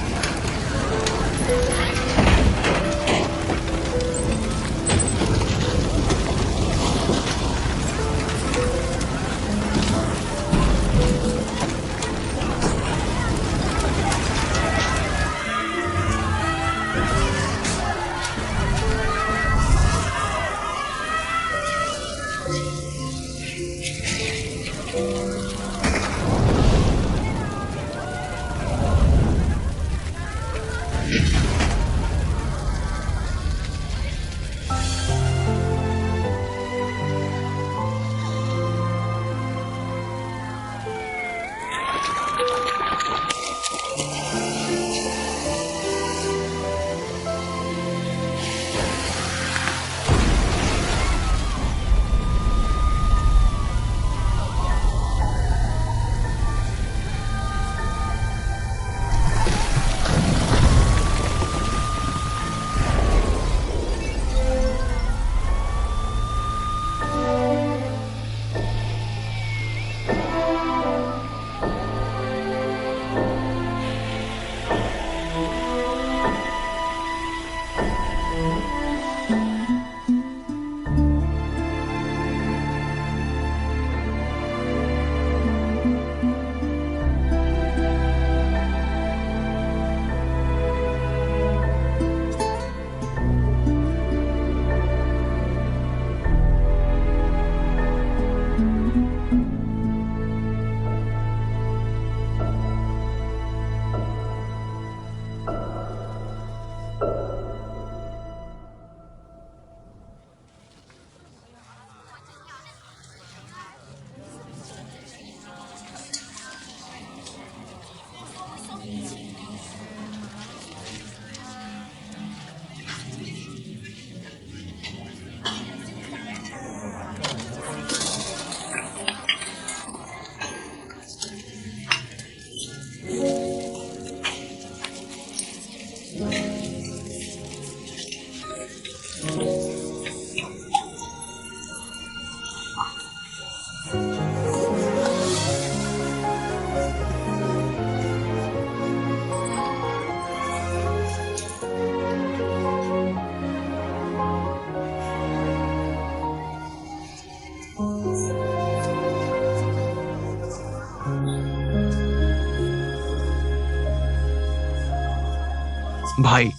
भाई,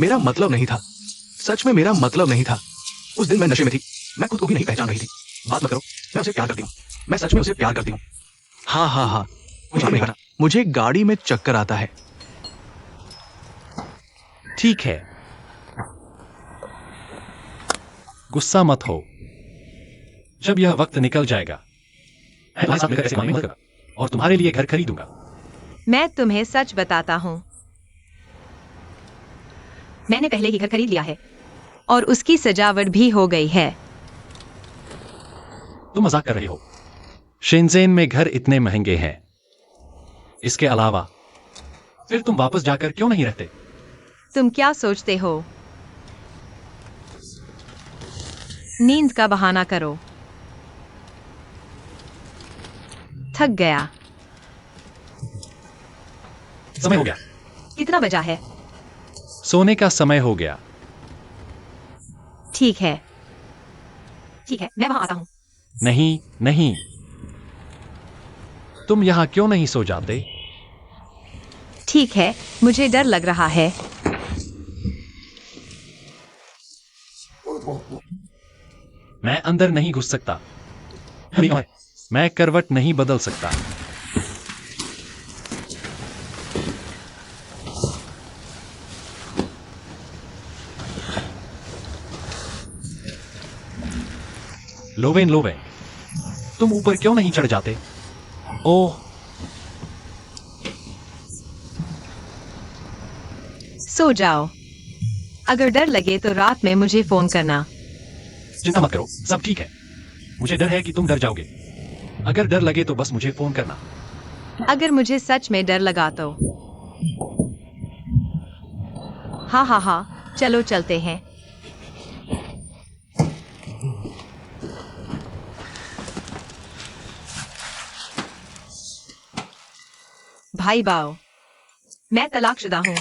मेरा मतलब नहीं था। सच में मेरा मतलब नहीं था। उस दिन मैं नशे में थी। मैं खुद को भी नहीं पहचान रही थी। बात मत करो। मैं उसे प्यार करती हूँ। मैं सच में उसे प्यार करती हूँ। हाँ हाँ हाँ, मुझे गाड़ी में चक्कर आता है। ठीक है, गुस्सा मत हो। जब यह वक्त निकल जाएगा, मैं तुम्हारे साथ मिलकर ऐसे काम नहीं करूंगा और तुम्हारे लिए घर खरीदूंगा। मैं तुम्हें सच बताता हूँ, मैंने पहले ही घर खरीद लिया है और उसकी सजावट भी हो गई है। तुम मजाक कर रही हो। शेनज़ेन में घर इतने महंगे हैं। इसके अलावा फिर तुम वापस जाकर क्यों नहीं रहते? तुम क्या सोचते हो? नींद का बहाना करो। थक गया। समय हो गया। कितना बजा है? सोने का समय हो गया। ठीक है, मैं वहां आता हूँ। नहीं नहीं, तुम यहां क्यों नहीं सो जाते? ठीक है, मुझे डर लग रहा है। मैं अंदर नहीं घुस सकता। मैं करवट नहीं बदल सकता। लोवेन, तुम ऊपर क्यों नहीं चढ़ जाते? ओह, सो जाओ। अगर डर लगे तो रात में मुझे फोन करना। चिंता मत करो, सब ठीक है। मुझे डर है कि तुम डर जाओगे। अगर डर लगे तो बस मुझे फोन करना। अगर मुझे सच में डर लगा तो। हाँ, चलो चलते हैं। भाई बाओ, मैं तलाकशुदा हूँ।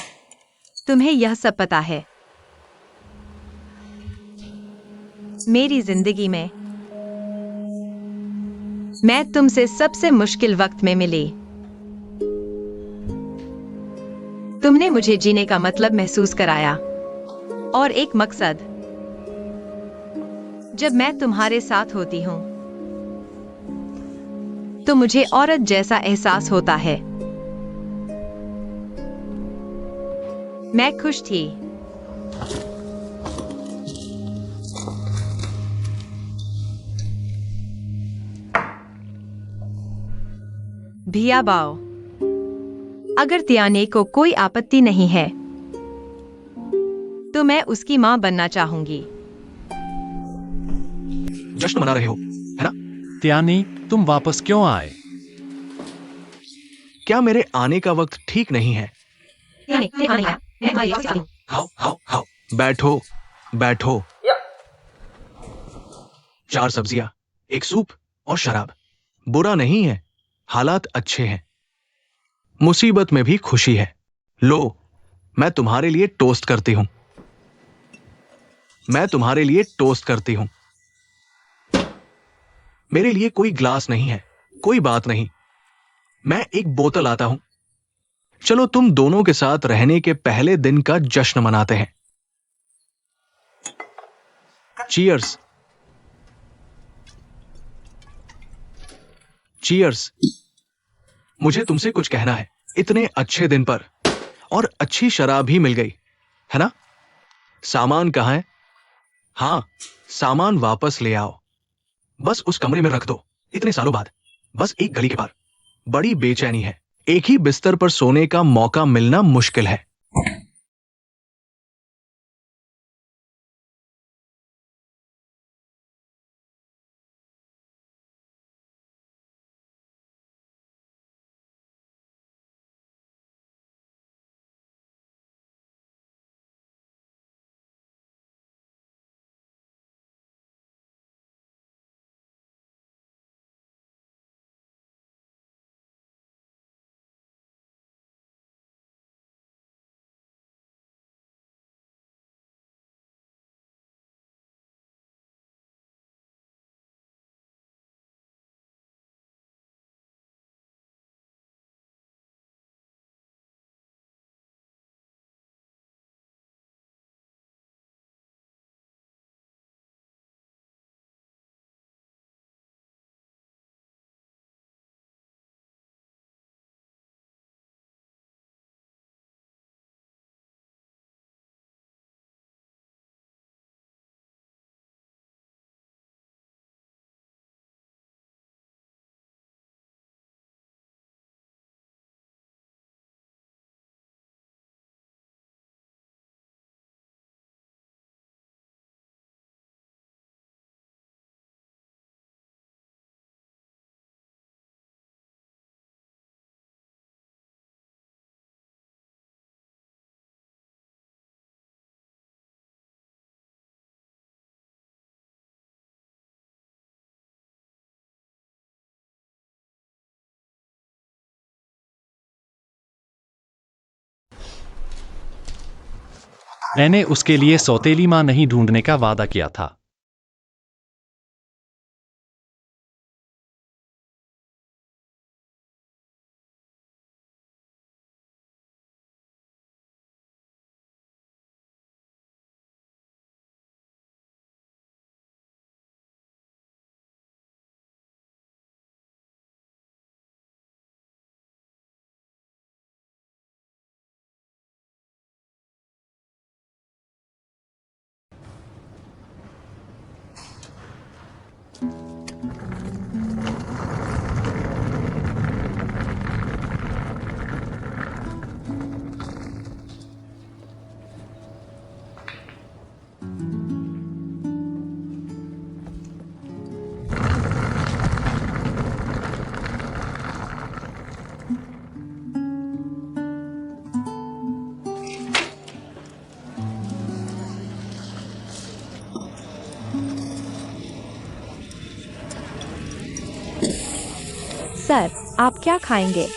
तुम्हें यह सब पता है। मेरी जिंदगी में मैं तुमसे सबसे मुश्किल वक्त में मिली। तुमने मुझे जीने का मतलब महसूस कराया और एक मकसद। जब मैं तुम्हारे साथ होती हूँ तो मुझे औरत जैसा एहसास होता है। मैं खुश थी। भिया बाओ, अगर तियाने को कोई आपत्ति नहीं है तो मैं उसकी मां बनना चाहूंगी। जश्न मना रहे हो, है ना? त्यानी, तुम वापस क्यों आए? क्या मेरे आने का वक्त ठीक नहीं है? मैं बैठो, बैठो। 4 सब्जियां, एक सूप और शराब। बुरा नहीं है, हालात अच्छे हैं। मुसीबत में भी खुशी है। लो, मैं तुम्हारे लिए टोस्ट करती हूं। मैं तुम्हारे लिए टोस्ट करती हूं। मेरे लिए कोई ग्लास नहीं है, कोई बात नहीं। मैं एक बोतल लाता हूं। चलो तुम दोनों के साथ रहने के पहले दिन का जश्न मनाते हैं। चीयर्स। चीयर्स। मुझे तुमसे कुछ कहना है। इतने अच्छे दिन पर और अच्छी शराब भी मिल गई, है ना? सामान कहां है? हाँ, सामान वापस ले आओ। बस उस कमरे में रख दो। इतने सालों बाद, बस एक गली के पार। बड़ी बेचैनी है। एक ही बिस्तर पर सोने का मौका मिलना मुश्किल है। मैंने उसके लिए सौतेली मां नहीं ढूंढने का वादा किया था। सर, आप क्या खाएंगे?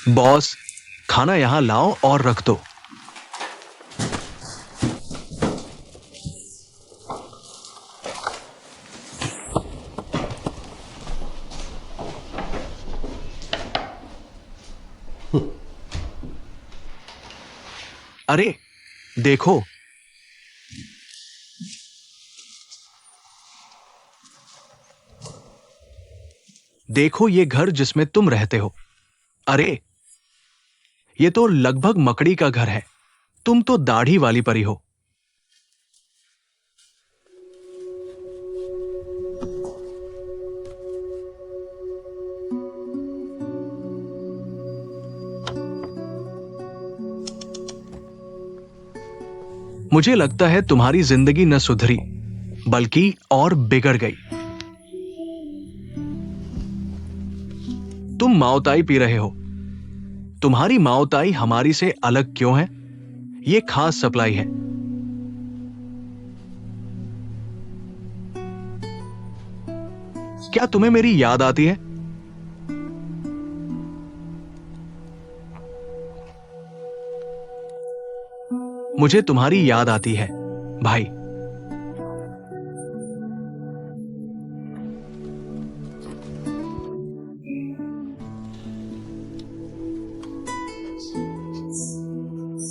बॉस, खाना यहां लाओ और रख दो। अरे देखो, देखो ये घर जिसमें तुम रहते हो। अरे ये तो लगभग मकड़ी का घर है। तुम तो दाढ़ी वाली परी हो। मुझे लगता है तुम्हारी जिंदगी न सुधरी बल्कि और बिगड़ गई। तुम माओताई पी रहे हो। तुम्हारी माओताई हमारी से अलग क्यों है? ये खास सप्लाई है। क्या तुम्हें मेरी याद आती है? मुझे तुम्हारी याद आती है भाई।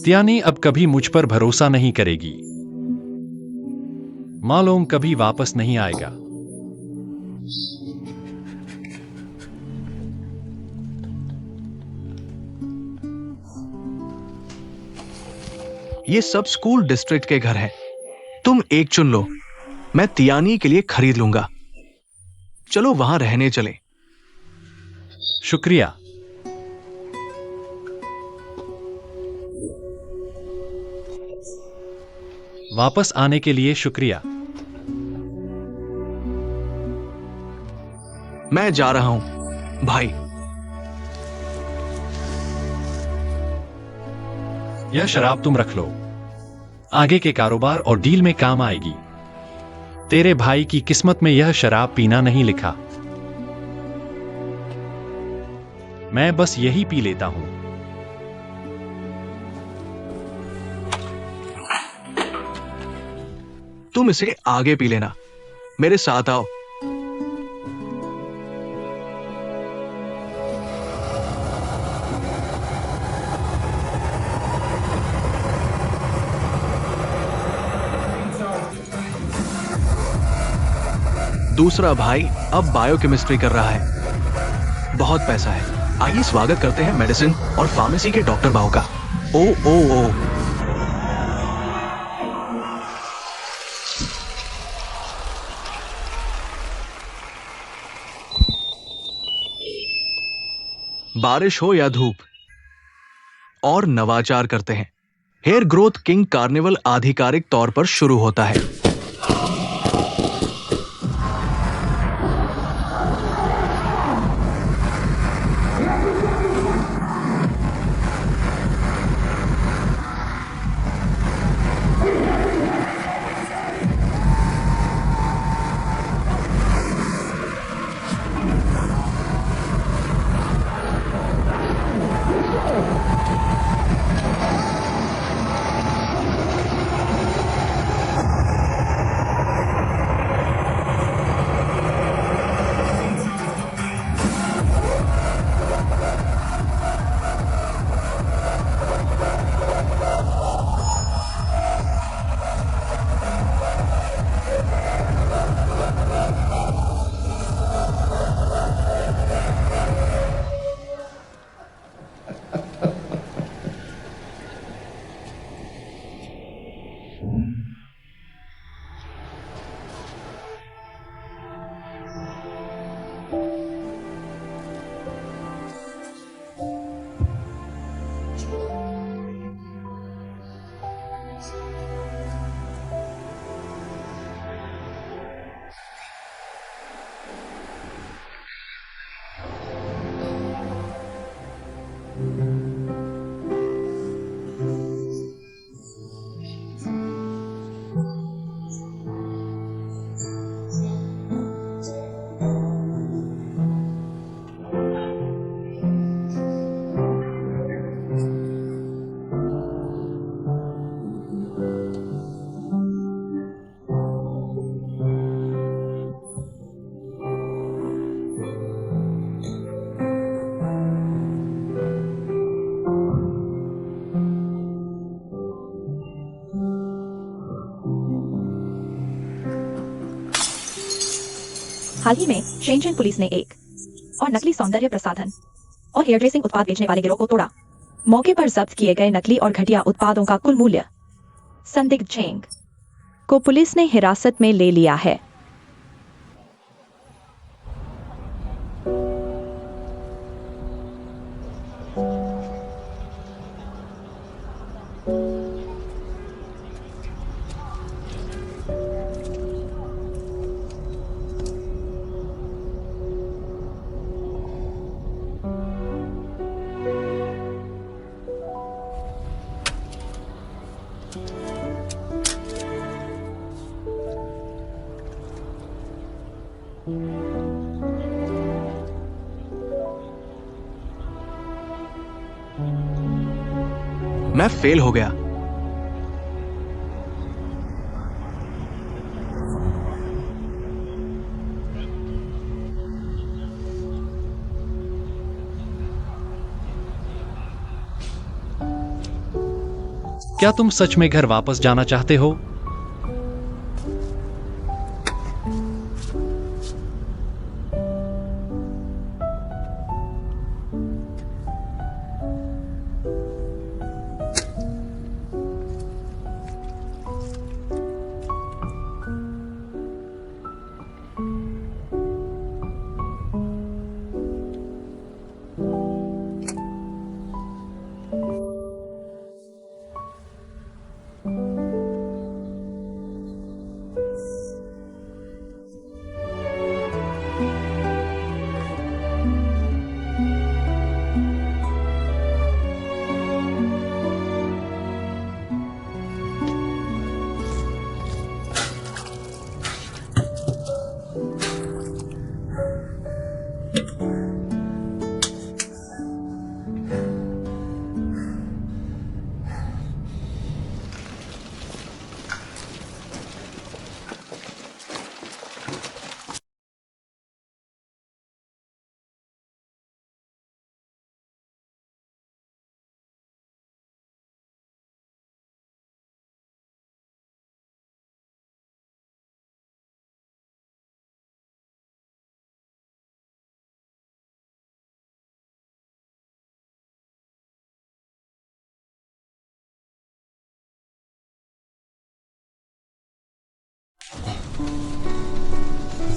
तियानी अब कभी मुझ पर भरोसा नहीं करेगी। मालोंग कभी वापस नहीं आएगा। ये सब स्कूल डिस्ट्रिक्ट के घर हैं। तुम एक चुन लो, मैं तियानी के लिए खरीद लूंगा। चलो वहां रहने चले। शुक्रिया। वापस आने के लिए शुक्रिया। मैं जा रहा हूं भाई। यह शराब तुम रख लो, आगे के कारोबार और डील में काम आएगी। तेरे भाई की किस्मत में यह शराब पीना नहीं लिखा। मैं बस यही पी लेता हूं। तुम इसे आगे पी लेना। मेरे साथ आओ। दूसरा भाई अब बायोकेमिस्ट्री कर रहा है। बहुत पैसा है। आइए स्वागत करते हैं मेडिसिन और फार्मेसी के डॉक्टर बाव का। ओ ओ ओ बारिश हो या धूप, और नवाचार करते हैं। हेयर ग्रोथ किंग कार्निवल आधिकारिक तौर पर शुरू होता है। हाल ही में शेनचेन पुलिस ने एक और नकली सौंदर्य प्रसाधन और हेयर ड्रेसिंग उत्पाद बेचने वाले गिरोह को तोड़ा। मौके पर जब्त किए गए नकली और घटिया उत्पादों का कुल मूल्य संदिग्ध चेंग को पुलिस ने हिरासत में ले लिया है। मैं फेल हो गया। क्या तुम सच में घर वापस जाना चाहते हो?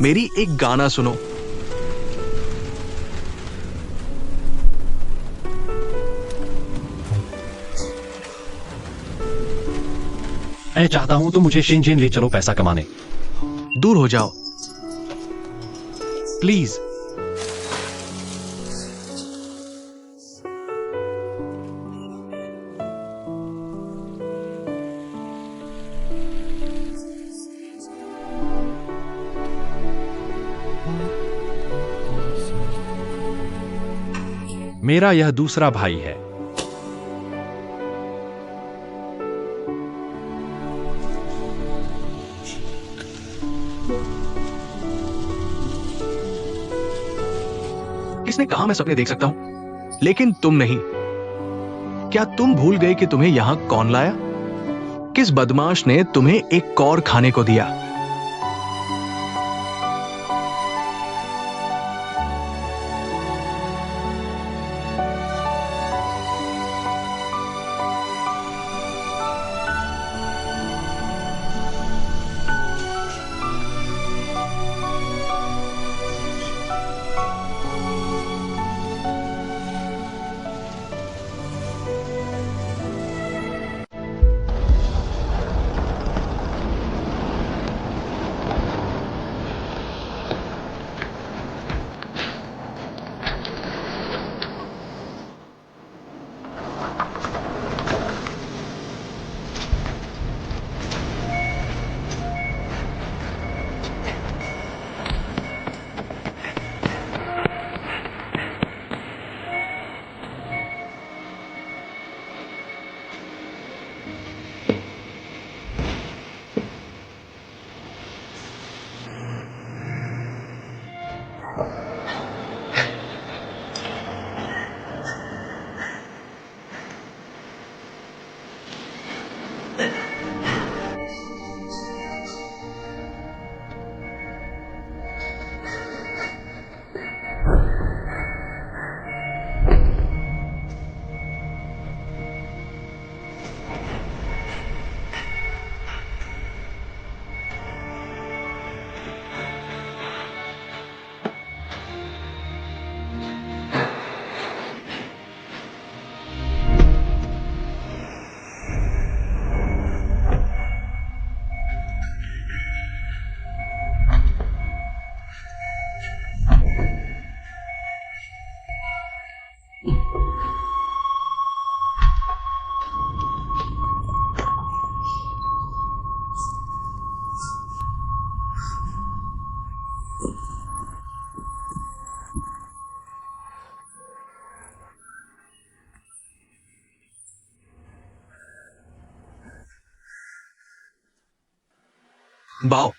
मेरी एक गाना सुनो। मैं चाहता हूं तुम मुझे शेनचेन ले चलो पैसा कमाने। दूर हो जाओ। प्लीज। मेरा यह दूसरा भाई है। किसने कहा मैं सपने देख सकता हूं, लेकिन तुम नहीं। क्या तुम भूल गए कि तुम्हें यहां कौन लाया? किस बदमाश ने तुम्हें एक कौर खाने को दिया? बाओ,